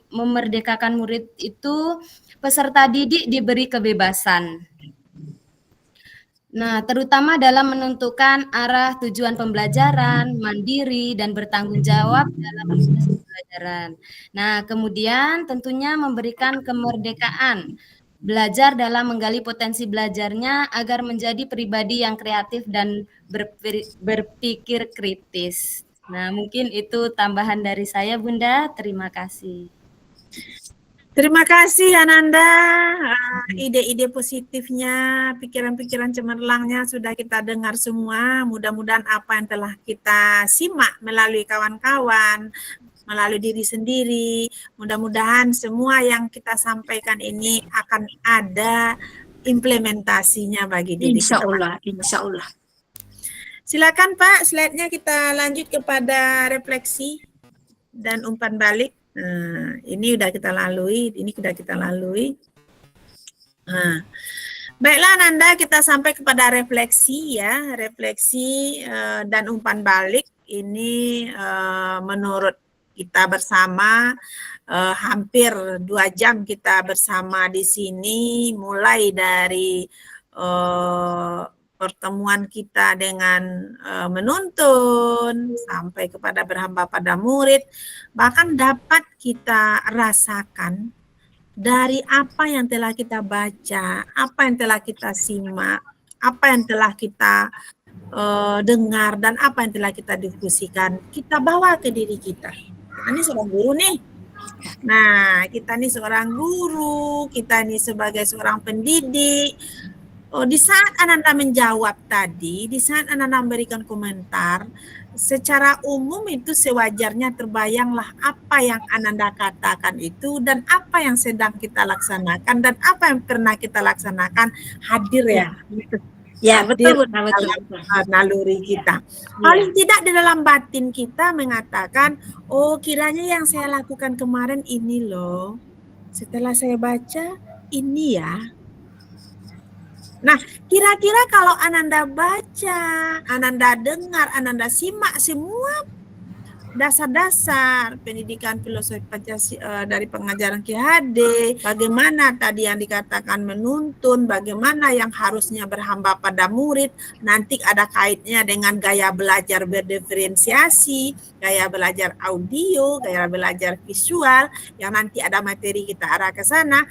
memerdekakan murid itu peserta didik diberi kebebasan. Nah, terutama dalam menentukan arah tujuan pembelajaran, mandiri, dan bertanggung jawab dalam proses pembelajaran. Nah, kemudian tentunya memberikan kemerdekaan, belajar dalam menggali potensi belajarnya agar menjadi pribadi yang kreatif dan berpikir kritis. Nah, mungkin itu tambahan dari saya, Bunda. Terima kasih. Terima kasih Ananda, ide-ide positifnya, pikiran-pikiran cemerlangnya sudah kita dengar semua. Mudah-mudahan apa yang telah kita simak melalui kawan-kawan melalui diri sendiri. Mudah-mudahan semua yang kita sampaikan ini akan ada implementasinya bagi diri Insya kita. Allah, insya Allah. Silakan Pak, slide-nya kita lanjut kepada refleksi dan umpan balik. Nah, ini udah kita lalui, Nah, baiklah Nanda, kita sampai kepada refleksi ya, refleksi dan umpan balik. Ini menurut kita bersama hampir 2 jam kita bersama di sini, mulai dari pertemuan kita dengan menuntun sampai kepada berhamba pada murid, bahkan dapat kita rasakan dari apa yang telah kita baca, apa yang telah kita simak, apa yang telah kita dengar, dan apa yang telah kita diskusikan, kita bawa ke diri kita. Kita ini seorang guru nih. Nah, kita ini seorang guru, kita ini sebagai seorang pendidik. Di saat Ananda menjawab tadi, di saat Ananda memberikan komentar, secara umum itu sewajarnya terbayanglah apa yang Ananda katakan itu dan apa yang sedang kita laksanakan dan apa yang pernah kita laksanakan hadir ya. Ya, betul, dalam naluri kita. Paling tidak di dalam batin kita mengatakan, oh kiranya yang saya lakukan kemarin ini loh. Setelah saya baca, ini ya. Nah, kira-kira kalau Ananda baca, Ananda dengar, Ananda simak semua dasar-dasar pendidikan filosofi Pancasila dari pengajaran Ki HD, bagaimana tadi yang dikatakan menuntun, bagaimana yang harusnya berhamba pada murid, nanti ada kaitnya dengan gaya belajar berdiferensiasi, gaya belajar audio, gaya belajar visual, yang nanti ada materi kita arah ke sana.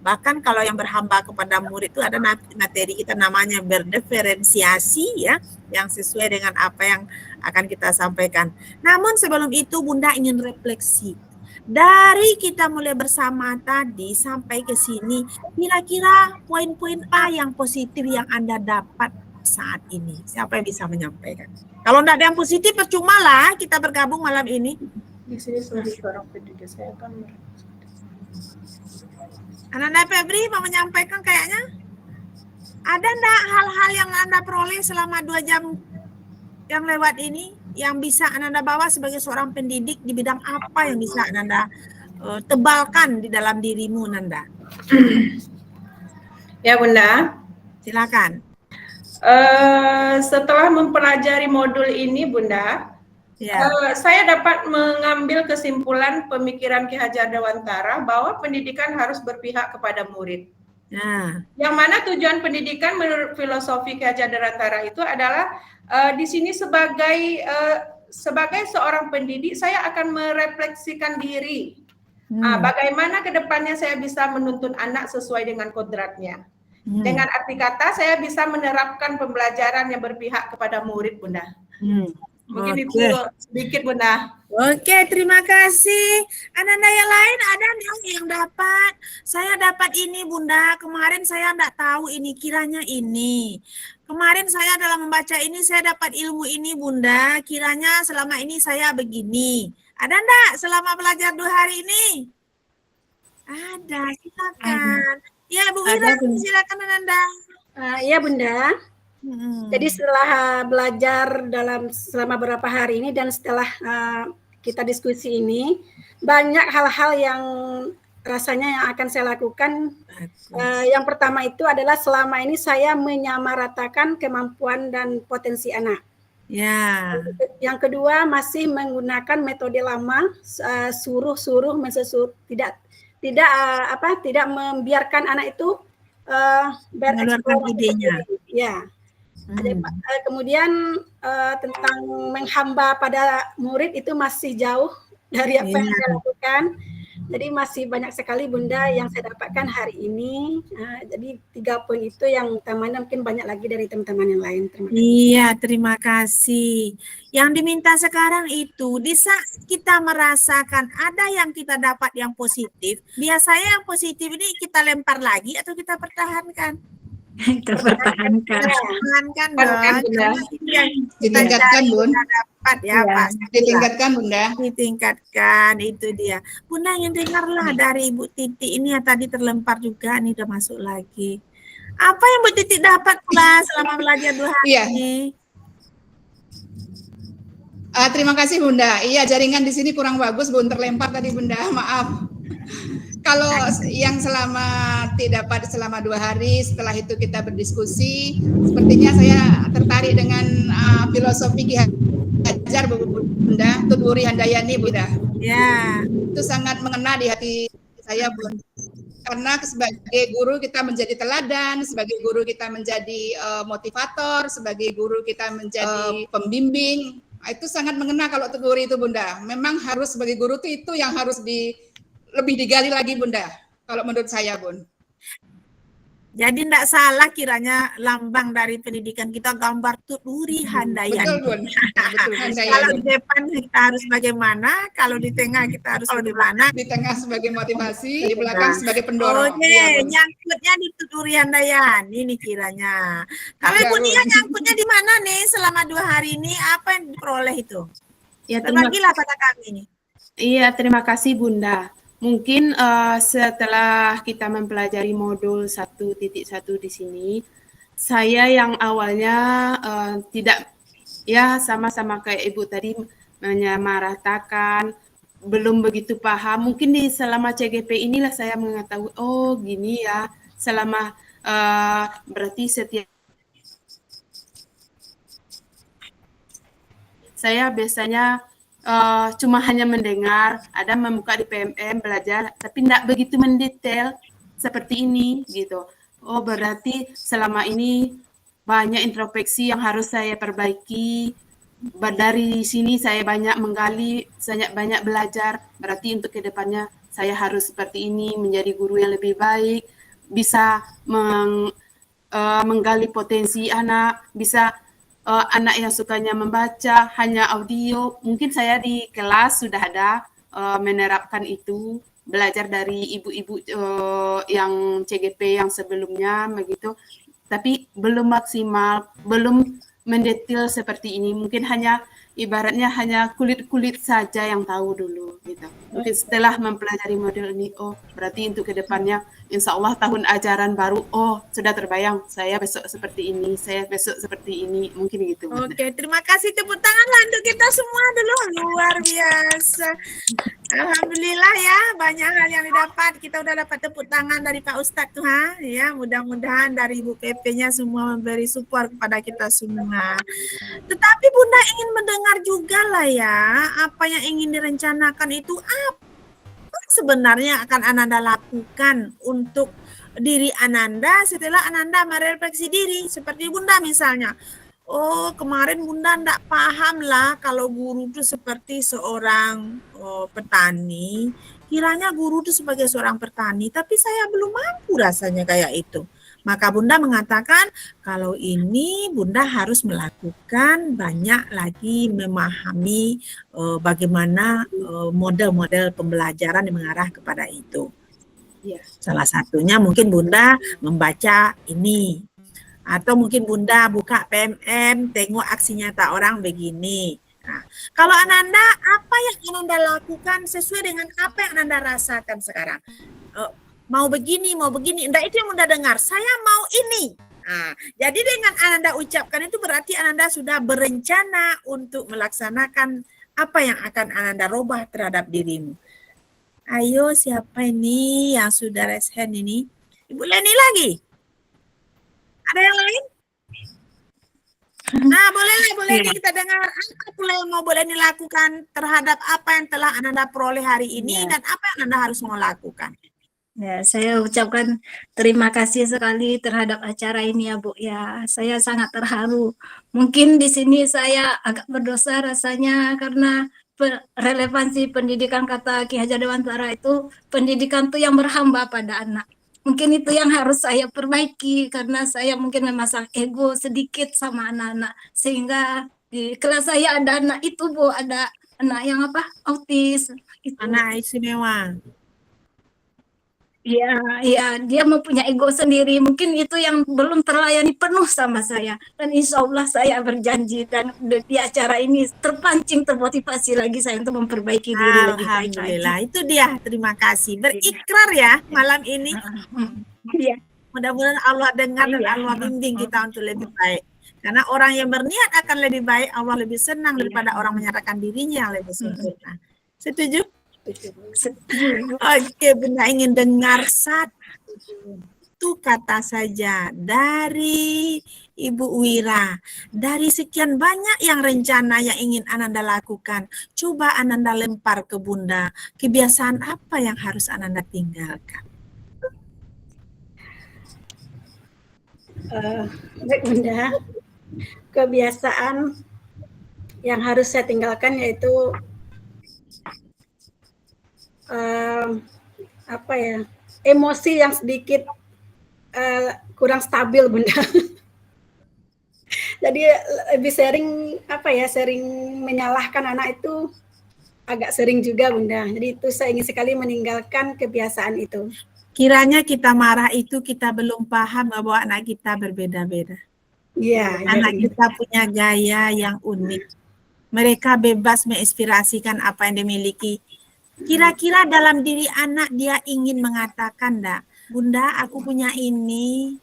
Bahkan kalau yang berhamba kepada murid itu ada materi kita namanya berdiferensiasi ya, yang sesuai dengan apa yang akan kita sampaikan. Namun sebelum itu Bunda ingin refleksi. Dari kita mulai bersama tadi sampai ke sini, kira-kira poin-poin apa yang positif yang Anda dapat saat ini? Siapa yang bisa menyampaikan? Kalau tidak ada yang positif, percuma lah kita bergabung malam ini. Di sini sebagai seorang pendidik saya kan Ananda Febri mau menyampaikan kayaknya? Ada enggak hal-hal yang Anda peroleh selama 2 jam yang lewat ini yang bisa Ananda bawa sebagai seorang pendidik di bidang apa yang bisa Ananda tebalkan di dalam dirimu, Nanda? Ya Bunda. Silakan. Setelah mempelajari modul ini Bunda, saya dapat mengambil kesimpulan pemikiran Ki Hajar Dewantara bahwa pendidikan harus berpihak kepada murid. Yang mana tujuan pendidikan menurut filosofi Ki Hajar Dewantara itu adalah di sini sebagai seorang pendidik saya akan merefleksikan diri. Bagaimana kedepannya saya bisa menuntun anak sesuai dengan kodratnya. Dengan arti kata saya bisa menerapkan pembelajaran yang berpihak kepada murid Bunda. Mungkin itu sedikit Bunda. Oke, terima kasih. Ananda yang lain ada yang dapat? Saya dapat ini Bunda, kemarin saya enggak tahu ini, kiranya ini. Kemarin saya dalam membaca ini saya dapat ilmu ini Bunda, kiranya selama ini saya begini. Ada enggak selama belajar 2 hari ini? Ada, silakan. Ya Bu Wira, silakan Ananda. Iya Bunda. Jadi setelah belajar selama beberapa hari ini dan setelah kita diskusi ini, banyak hal-hal yang rasanya yang akan saya lakukan. Yang pertama itu adalah selama ini saya menyamaratakan kemampuan dan potensi anak. Yang kedua masih menggunakan metode lama, suruh-suruh, tidak membiarkan anak itu mengeluarkan idenya. Kemudian tentang menghamba pada murid itu masih jauh dari apa yang saya lakukan. Jadi masih banyak sekali Bunda yang saya dapatkan hari ini. Jadi 3 poin itu yang utamanya, mungkin banyak lagi dari teman-teman yang lain. Terima kasih. Iya, terima kasih. Yang diminta sekarang itu, di saat kita merasakan ada yang kita dapat yang positif, biasanya yang positif ini kita lempar lagi atau kita pertahankan? Kita pertahankan. Pertahankan dong. Ditingkatkan Bun. dapat ya Iya. Pak. Ditingkatkan Bunda. Ditingkatkan, itu dia. Bunda ingin dengarlah dari Ibu Titi ini yang tadi terlempar juga, nih udah masuk lagi. Apa yang Bu Titi dapat Mbak selama belajar 2 hari Iya. ini? Terima kasih Bunda. Iya, jaringan di sini kurang bagus, Bun, terlempar tadi Bunda. Maaf. Kalau yang dapat selama 2 hari, setelah itu kita berdiskusi, sepertinya saya tertarik dengan filosofi Ki Hajar Bunda, Tutwuri Handayani Bunda. Ya. Itu sangat mengena di hati saya Bun. Karena sebagai guru kita menjadi teladan, sebagai guru kita menjadi motivator, sebagai guru kita menjadi pembimbing. Itu sangat mengena kalau Tutwuri itu Bunda. Memang harus sebagai guru itu yang harus lebih digali lagi Bunda, kalau menurut saya Bun. Jadi tidak salah kiranya lambang dari pendidikan kita gambar Tutwuri Handayani. Betul Bun. Betul, Handayani. Kalau di depan kita harus bagaimana, kalau di tengah kita harus bagaimana. Di tengah sebagai motivasi, di belakang sebagai pendorong. Oke, Iya, Bun. nyangkutnya di Tutwuri Handayani nih kiranya. Kalau Ya, Ibu Bun. Nia nyangkutnya di mana nih selama 2 hari ini? Apa yang diperoleh itu? Ya, Berbagilah pada kami nih. Iya, terima kasih Bunda. Mungkin setelah kita mempelajari modul 1.1 di sini, saya yang awalnya tidak, ya sama-sama kayak Ibu tadi menyamaratakan, belum begitu paham. Mungkin selama CGP inilah saya mengetahui, oh gini ya, selama berarti setiap saya biasanya cuma hanya mendengar, ada membuka di PMM, belajar, tapi tidak begitu mendetail seperti ini gitu. Oh berarti selama ini banyak introspeksi yang harus saya perbaiki. Dari sini saya banyak menggali, banyak belajar. Berarti untuk kedepannya saya harus seperti ini, menjadi guru yang lebih baik, bisa menggali potensi anak, bisa anak yang sukanya membaca hanya audio, mungkin saya di kelas sudah ada menerapkan itu, belajar dari ibu-ibu yang CGP yang sebelumnya begitu, tapi belum maksimal, belum mendetail seperti ini. Mungkin hanya ibaratnya hanya kulit-kulit saja yang tahu dulu gitu. Mungkin setelah mempelajari model ini, oh berarti untuk kedepannya insya Allah tahun ajaran baru, oh sudah terbayang saya besok seperti ini, saya besok seperti ini, mungkin gitu. Oke, terima kasih, tepuk tangan untuk kita semua dulu, luar biasa. Alhamdulillah ya, banyak hal yang didapat. Kita udah dapat tepuk tangan dari Pak Ustadz tuh, ya. Mudah-mudahan dari Ibu PP-nya semua memberi support kepada kita semua. Tetapi Bunda ingin mendengar juga lah ya, apa yang ingin direncanakan itu apa sebenarnya akan Ananda lakukan untuk diri Ananda setelah Ananda merefleksi diri, seperti Bunda misalnya. Oh, kemarin Bunda enggak paham lah kalau guru itu seperti seorang petani. Kiranya guru itu sebagai seorang petani, tapi saya belum mampu rasanya kayak itu. Maka Bunda mengatakan kalau ini Bunda harus melakukan banyak lagi memahami bagaimana model-model pembelajaran yang mengarah kepada itu. Ya. Salah satunya mungkin Bunda membaca ini. Atau mungkin Bunda buka PMM, tengok aksi nyata orang begini. Nah, kalau Ananda, apa yang Ananda lakukan sesuai dengan apa yang Ananda rasakan sekarang? Mau begini, enggak itu yang Bunda dengar. Saya mau ini. Nah, jadi dengan Ananda ucapkan itu berarti Ananda sudah berencana untuk melaksanakan apa yang akan Ananda robah terhadap dirimu. Ayo, siapa ini yang sudah raise hand ini? Ibu Leni lagi? Ada yang lain? Nah, boleh kita dengar apa pula yang mau boleh dilakukan terhadap apa yang telah Ananda peroleh hari ini dan apa yang Ananda harus mau lakukan. Ya, saya ucapkan terima kasih sekali terhadap acara ini ya Bu ya. Saya sangat terharu. Mungkin di sini saya agak berdosa rasanya karena relevansi pendidikan kata Ki Hajar Dewantara itu pendidikan itu yang berhamba pada anak. Mungkin itu yang harus saya perbaiki karena saya mungkin memasang ego sedikit sama anak-anak sehingga di kelas saya ada anak itu Bu, ada anak yang autis itu. Anak istimewa. Iya, iya, dia mempunyai ego sendiri. Mungkin itu yang belum terlayani penuh sama saya. Dan insya Allah saya berjanji dan di acara ini terpancing, termotivasi lagi saya untuk memperbaiki diri lebih baik lagi. Alhamdulillah, itu dia. Terima kasih. Berikrar ya malam ini. Iya, Mudah-mudahan Allah dengar dan iya. Allah bimbing kita untuk lebih baik. Karena orang yang berniat akan lebih baik, Allah lebih senang daripada orang menyerahkan dirinya yang lebih sempurna. Setuju? Setuju. Oke, Bunda ingin dengar satu kata saja dari Ibu Wira. Dari sekian banyak yang rencana yang ingin Ananda lakukan, coba Ananda lempar ke Bunda. Kebiasaan apa yang harus Ananda tinggalkan? Baik Bunda, kebiasaan yang harus saya tinggalkan yaitu apa ya, emosi yang sedikit kurang stabil Bunda. Jadi lebih sering apa ya, sering menyalahkan anak itu agak sering juga Bunda. Jadi itu saya ingin sekali meninggalkan kebiasaan itu. Kiranya kita marah itu kita belum paham bahwa anak kita berbeda-beda. Iya. Anak kita punya gaya yang unik. Mereka bebas menginspirasikan apa yang dimiliki. Kira-kira dalam diri anak dia ingin mengatakan, enggak, Bunda aku punya ini,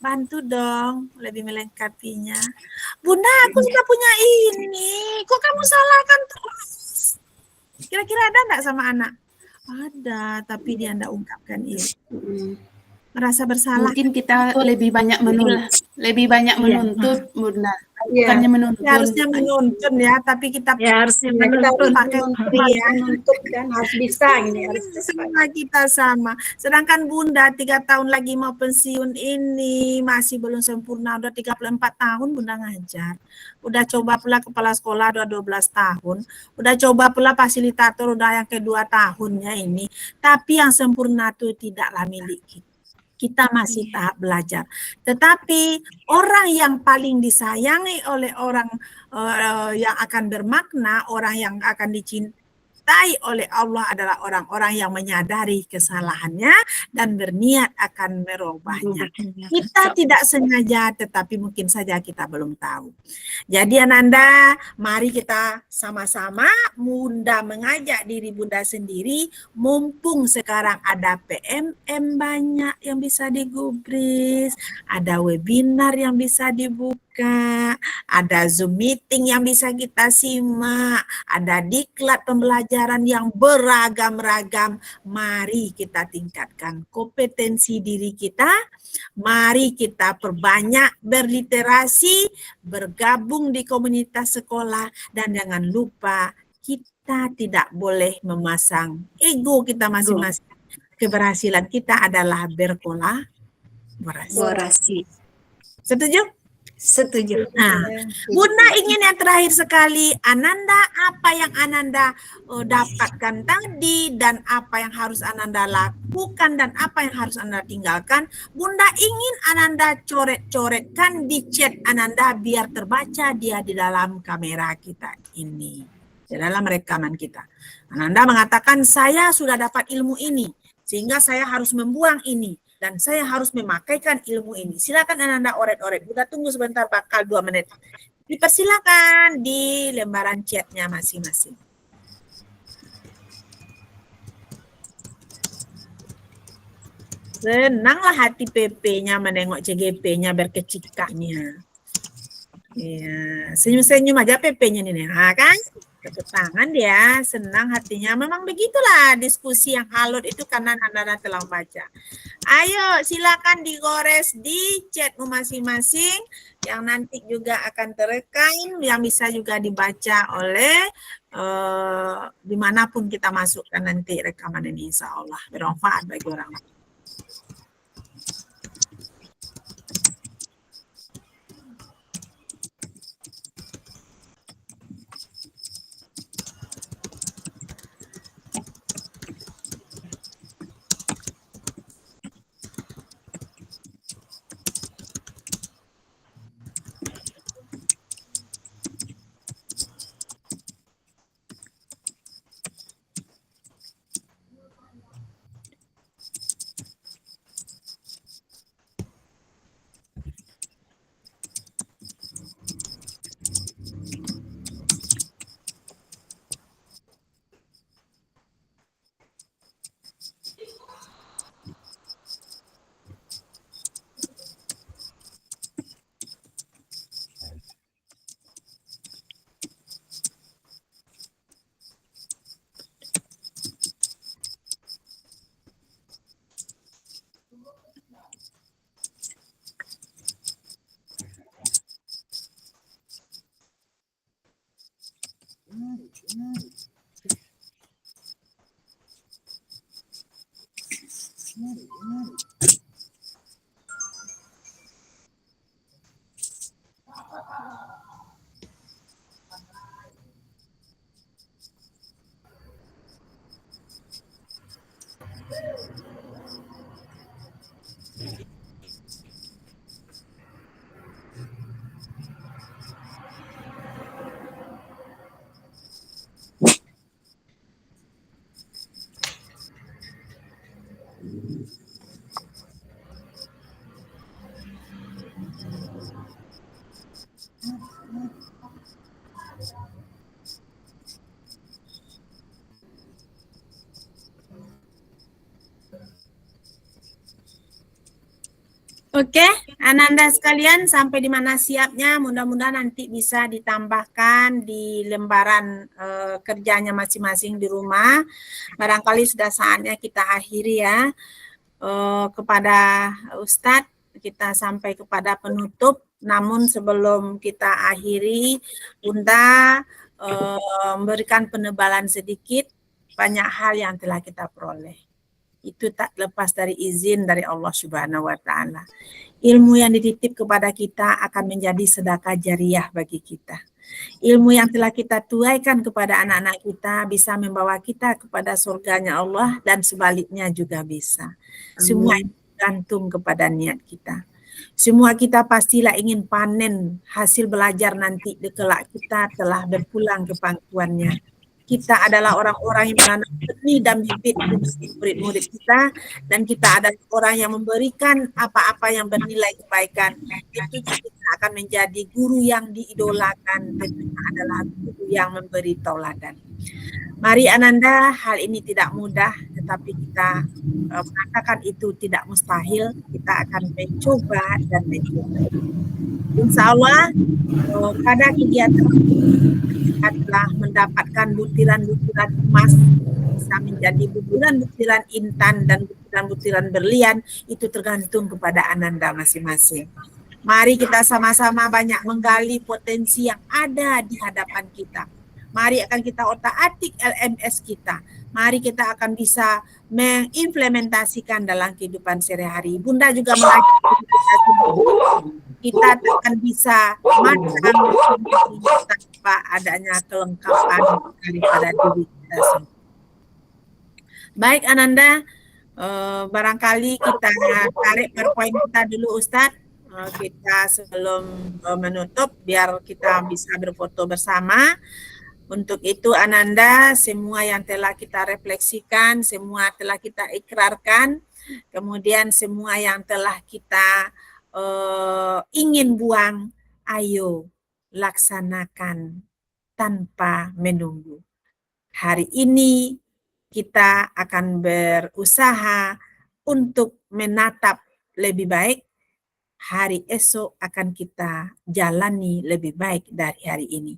bantu dong lebih melengkapinya. Bunda aku juga punya ini, kok kamu salahkan terus? Kira-kira ada enggak sama anak? Ada, tapi dia enggak ungkapkan itu. Merasa bersalah. Mungkin kita lebih banyak menuntut, Bunda. Bukannya menuntun. Ya, harusnya menuntun ya, tapi kita harusnya pakai menuntut dan harus bisa ini. Semua kita sama. Sedangkan Bunda 3 tahun lagi mau pensiun ini masih belum sempurna. Udah 34 tahun Bunda ngajar. Udah coba pula kepala sekolah udah 12 tahun. Udah coba pula fasilitator udah yang kedua tahunnya ini. Tapi yang sempurna itu tidaklah milik kita. Kita masih tahap belajar. Tetapi orang yang paling disayangi oleh orang yang akan bermakna, orang yang akan dicintai oleh Allah adalah orang-orang yang menyadari kesalahannya dan berniat akan merubahnya. Kita tidak sengaja, tetapi mungkin saja kita belum tahu. Jadi Ananda, mari kita sama-sama Bunda mengajak diri Bunda sendiri, mumpung sekarang ada PMM banyak yang bisa digubris, ada webinar yang bisa dibuka, ada Zoom meeting yang bisa kita simak, ada diklat pembelajaran yang beragam-ragam. Mari kita tingkatkan kompetensi diri kita, mari kita perbanyak berliterasi, bergabung di komunitas sekolah, dan jangan lupa kita tidak boleh memasang ego kita masing-masing. Keberhasilan kita adalah berkolaborasi. Setuju? Setuju. Nah, Bunda ingin yang terakhir sekali, Ananda, apa yang Ananda dapatkan tadi dan apa yang harus Ananda lakukan dan apa yang harus Ananda tinggalkan, Bunda ingin Ananda coret-coretkan di chat Ananda biar terbaca dia di dalam kamera kita ini, di dalam rekaman kita. Ananda mengatakan, saya sudah dapat ilmu ini, sehingga saya harus membuang ini. Dan saya harus memakaikan ilmu ini. Silakan Ananda oret-oret. Kita tunggu sebentar, bakal 2 menit. Dipersilakan di lembaran chatnya masing-masing. Senanglah hati PP-nya menengok CGP-nya berkecikaknya. Ya, senyum-senyum aja PP-nya nih, kan? Tepuk tangan dia, senang hatinya. Memang begitulah diskusi yang alot itu karena Anda telah baca. Ayo silakan digores di chatmu masing-masing yang nanti juga akan terekam, yang bisa juga dibaca oleh dimanapun kita masukkan nanti rekaman ini, insya Allah bermanfaat bagi orang lain. Oke, Ananda sekalian, sampai di mana siapnya, mudah-mudahan nanti bisa ditambahkan di lembaran kerjanya masing-masing di rumah. Barangkali sudah saatnya kita akhiri ya. Kepada Ustadz, kita sampai kepada penutup. Namun sebelum kita akhiri, Bunda memberikan penebalan sedikit, banyak hal yang telah kita peroleh. Itu tak lepas dari izin dari Allah Subhanahu wa Ta'ala. Ilmu yang dititip kepada kita akan menjadi sedekah jariah bagi kita. Ilmu yang telah kita tuaikan kepada anak-anak kita bisa membawa kita kepada surganya Allah, dan sebaliknya juga bisa. Semua gantung kepada niat kita. Semua kita pastilah ingin panen hasil belajar nanti kelak kita telah berpulang ke pangkuannya. Kita adalah orang-orang yang menanam benih dan bibit murid-murid kita, dan kita adalah orang yang memberikan apa-apa yang bernilai kebaikan. Itu kita akan menjadi guru yang diidolakan, dan kita adalah guru yang memberi tauladan. Mari Ananda, hal ini tidak mudah, tetapi kita mengatakan itu tidak mustahil. Kita akan mencoba dan mencoba. Insya Allah pada kegiatan kita telah mendapatkan butiran-butiran emas, bisa menjadi butiran-butiran intan dan butiran-butiran berlian. Itu tergantung kepada Ananda masing-masing. Mari kita sama-sama banyak menggali potensi yang ada di hadapan kita. Mari akan kita otak-atik LMS kita. Mari kita akan bisa mengimplementasikan dalam kehidupan sehari-hari. Bunda juga mengajak kita akan bisa matang tanpa adanya kelengkapan daripada diri kita sendiri. Baik Ananda, barangkali kita tarik PowerPoint kita dulu Ustadz. Kita sebelum menutup biar kita bisa berfoto bersama. Untuk itu Ananda, semua yang telah kita refleksikan, semua telah kita ikrarkan, kemudian semua yang telah kita ingin buang, ayo laksanakan tanpa menunggu. Hari ini kita akan berusaha untuk menatap lebih baik, hari esok akan kita jalani lebih baik dari hari ini.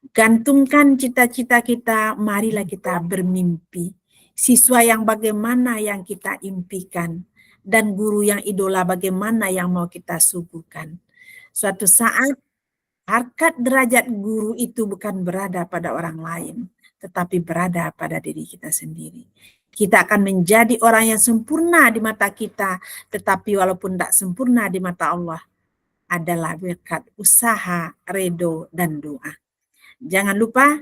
Gantungkan cita-cita kita, marilah kita bermimpi. Siswa yang bagaimana yang kita impikan, dan guru yang idola bagaimana yang mau kita suguhkan. Suatu saat, harkat derajat guru itu bukan berada pada orang lain, tetapi berada pada diri kita sendiri. Kita akan menjadi orang yang sempurna di mata kita, tetapi walaupun tidak sempurna di mata Allah, adalah berkat usaha, redo, dan doa. Jangan lupa,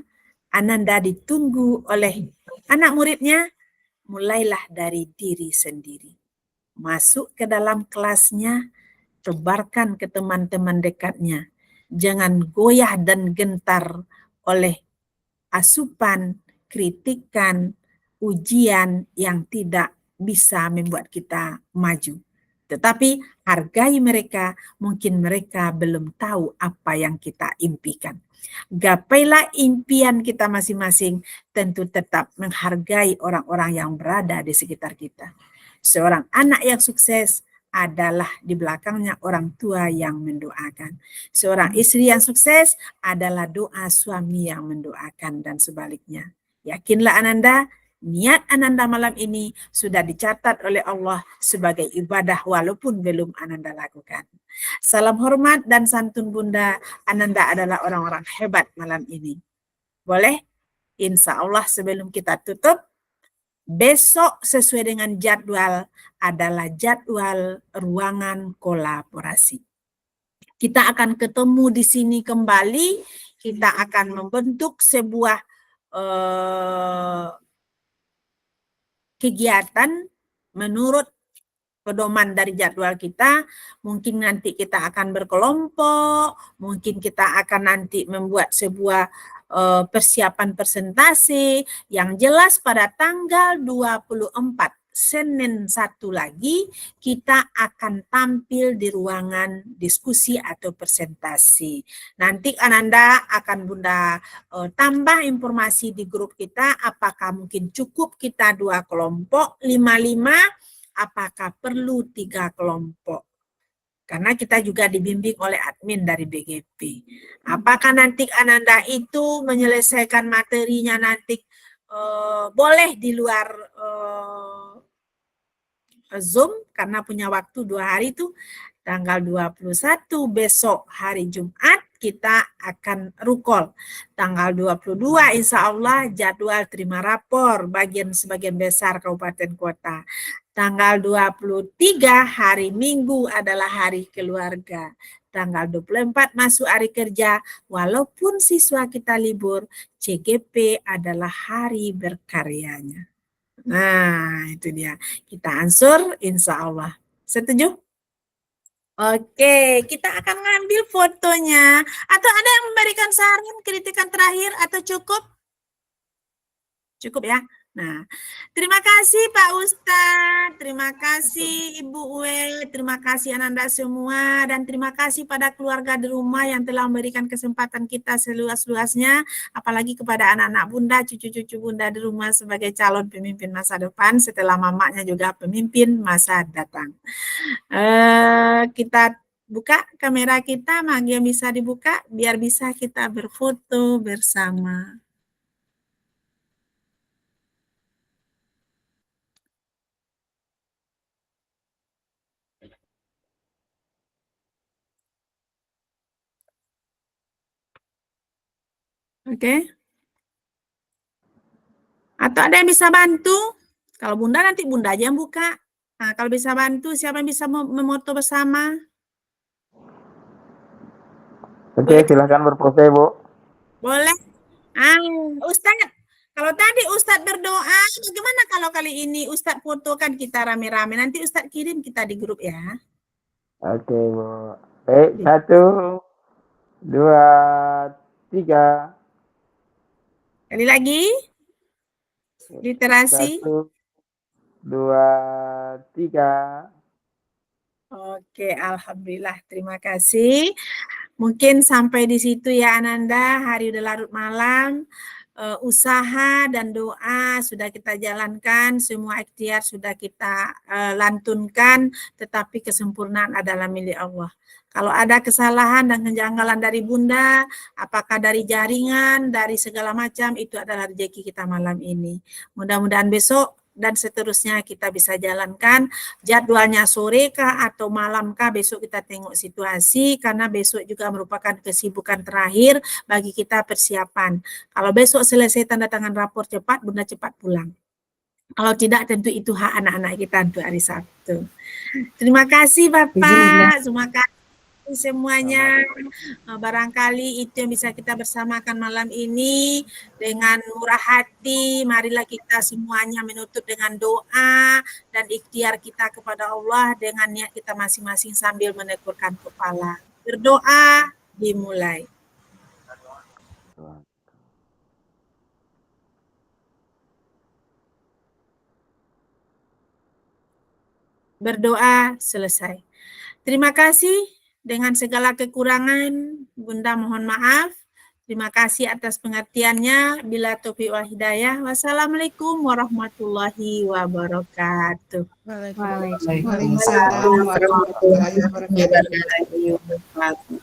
Ananda ditunggu oleh anak muridnya, mulailah dari diri sendiri. Masuk ke dalam kelasnya, tebarkan ke teman-teman dekatnya. Jangan goyah dan gentar oleh asupan, kritikan, ujian yang tidak bisa membuat kita maju. Tetapi hargai mereka, mungkin mereka belum tahu apa yang kita impikan. Gapailah impian kita masing-masing, tentu tetap menghargai orang-orang yang berada di sekitar kita. Seorang anak yang sukses adalah di belakangnya orang tua yang mendoakan. Seorang istri yang sukses adalah doa suami yang mendoakan, dan sebaliknya. Yakinlah Ananda, niat Ananda malam ini sudah dicatat oleh Allah sebagai ibadah walaupun belum Ananda lakukan. Salam hormat dan santun Bunda, Ananda adalah orang-orang hebat malam ini. Boleh? Insya Allah sebelum kita tutup, besok sesuai dengan jadwal adalah jadwal ruangan kolaborasi. Kita akan ketemu di sini kembali, kita akan membentuk sebuah kegiatan menurut pedoman dari jadwal kita. Mungkin nanti kita akan berkelompok, mungkin kita akan nanti membuat sebuah persiapan presentasi yang jelas pada tanggal 24 Senin 1 lagi kita akan tampil di ruangan diskusi atau presentasi. Nanti Ananda akan Bunda tambah informasi di grup kita, apakah mungkin cukup kita 2 kelompok 5-5, apakah perlu 3 kelompok. Karena kita juga dibimbing oleh admin dari BGP. Apakah nanti Ananda itu menyelesaikan materinya nanti boleh di luar Zoom, karena punya waktu 2 hari itu, tanggal 21 besok hari Jumat kita akan rukol. Tanggal 22 insya Allah jadwal terima rapor sebagian besar kabupaten kota. Tanggal 23 hari Minggu adalah hari keluarga. Tanggal 24 masuk hari kerja, walaupun siswa kita libur, CGP adalah hari berkaryanya. Nah, itu dia. Kita ansur insya Allah. Setuju? Oke, kita akan ngambil fotonya. Atau ada yang memberikan saran, kritikan terakhir, atau cukup? Cukup ya? Nah, terima kasih Pak Ustadz, terima kasih Ibu Uwe, terima kasih Ananda semua, dan terima kasih pada keluarga di rumah yang telah memberikan kesempatan kita seluas-luasnya, apalagi kepada anak-anak Bunda, cucu-cucu Bunda di rumah sebagai calon pemimpin masa depan, setelah mamanya juga pemimpin masa datang. Kita buka kamera kita, yang bisa dibuka, biar bisa kita berfoto bersama. Oke. Atau ada yang bisa bantu? Kalau Bunda nanti Bunda aja yang buka. Nah, kalau bisa bantu, siapa yang bisa memoto bersama? Oke, silahkan berpose, Bu. Boleh. Ustadz, kalau tadi Ustadz berdoa, bagaimana kalau kali ini Ustadz fotokan kita rame-rame? Nanti Ustadz kirim kita di grup ya. Oke, Bu. Baik, 1, 2, 3. Kali lagi. Literasi. 1, 2, 3. Oke, alhamdulillah. Terima kasih. Mungkin sampai di situ ya Ananda, hari udah larut malam. Usaha dan doa sudah kita jalankan, semua ikhtiar sudah kita lantunkan, tetapi kesempurnaan adalah milik Allah. Kalau ada kesalahan dan kejanggalan dari Bunda, apakah dari jaringan, dari segala macam, itu adalah rezeki kita malam ini. Mudah-mudahan besok dan seterusnya kita bisa jalankan. Jadwalnya sore kah atau malam kah, besok kita tengok situasi, karena besok juga merupakan kesibukan terakhir bagi kita persiapan. Kalau besok selesai tanda tangan rapor cepat, Bunda cepat pulang. Kalau tidak, tentu itu hak anak-anak kita untuk hari Sabtu. Terima kasih Bapak, terima kasih semuanya. Barangkali itu yang bisa kita bersamakan malam ini. Dengan murah hati, marilah kita semuanya menutup dengan doa dan ikhtiar kita kepada Allah dengan niat kita masing-masing sambil menekurkan kepala. Berdoa, dimulai. Berdoa, selesai. Terima kasih. Dengan segala kekurangan, Bunda mohon maaf. Terima kasih atas pengertiannya. Bila taufiq wal hidayah. Wassalamualaikum warahmatullahi wabarakatuh. Waalaikumsalam warahmatullahi wabarakatuh.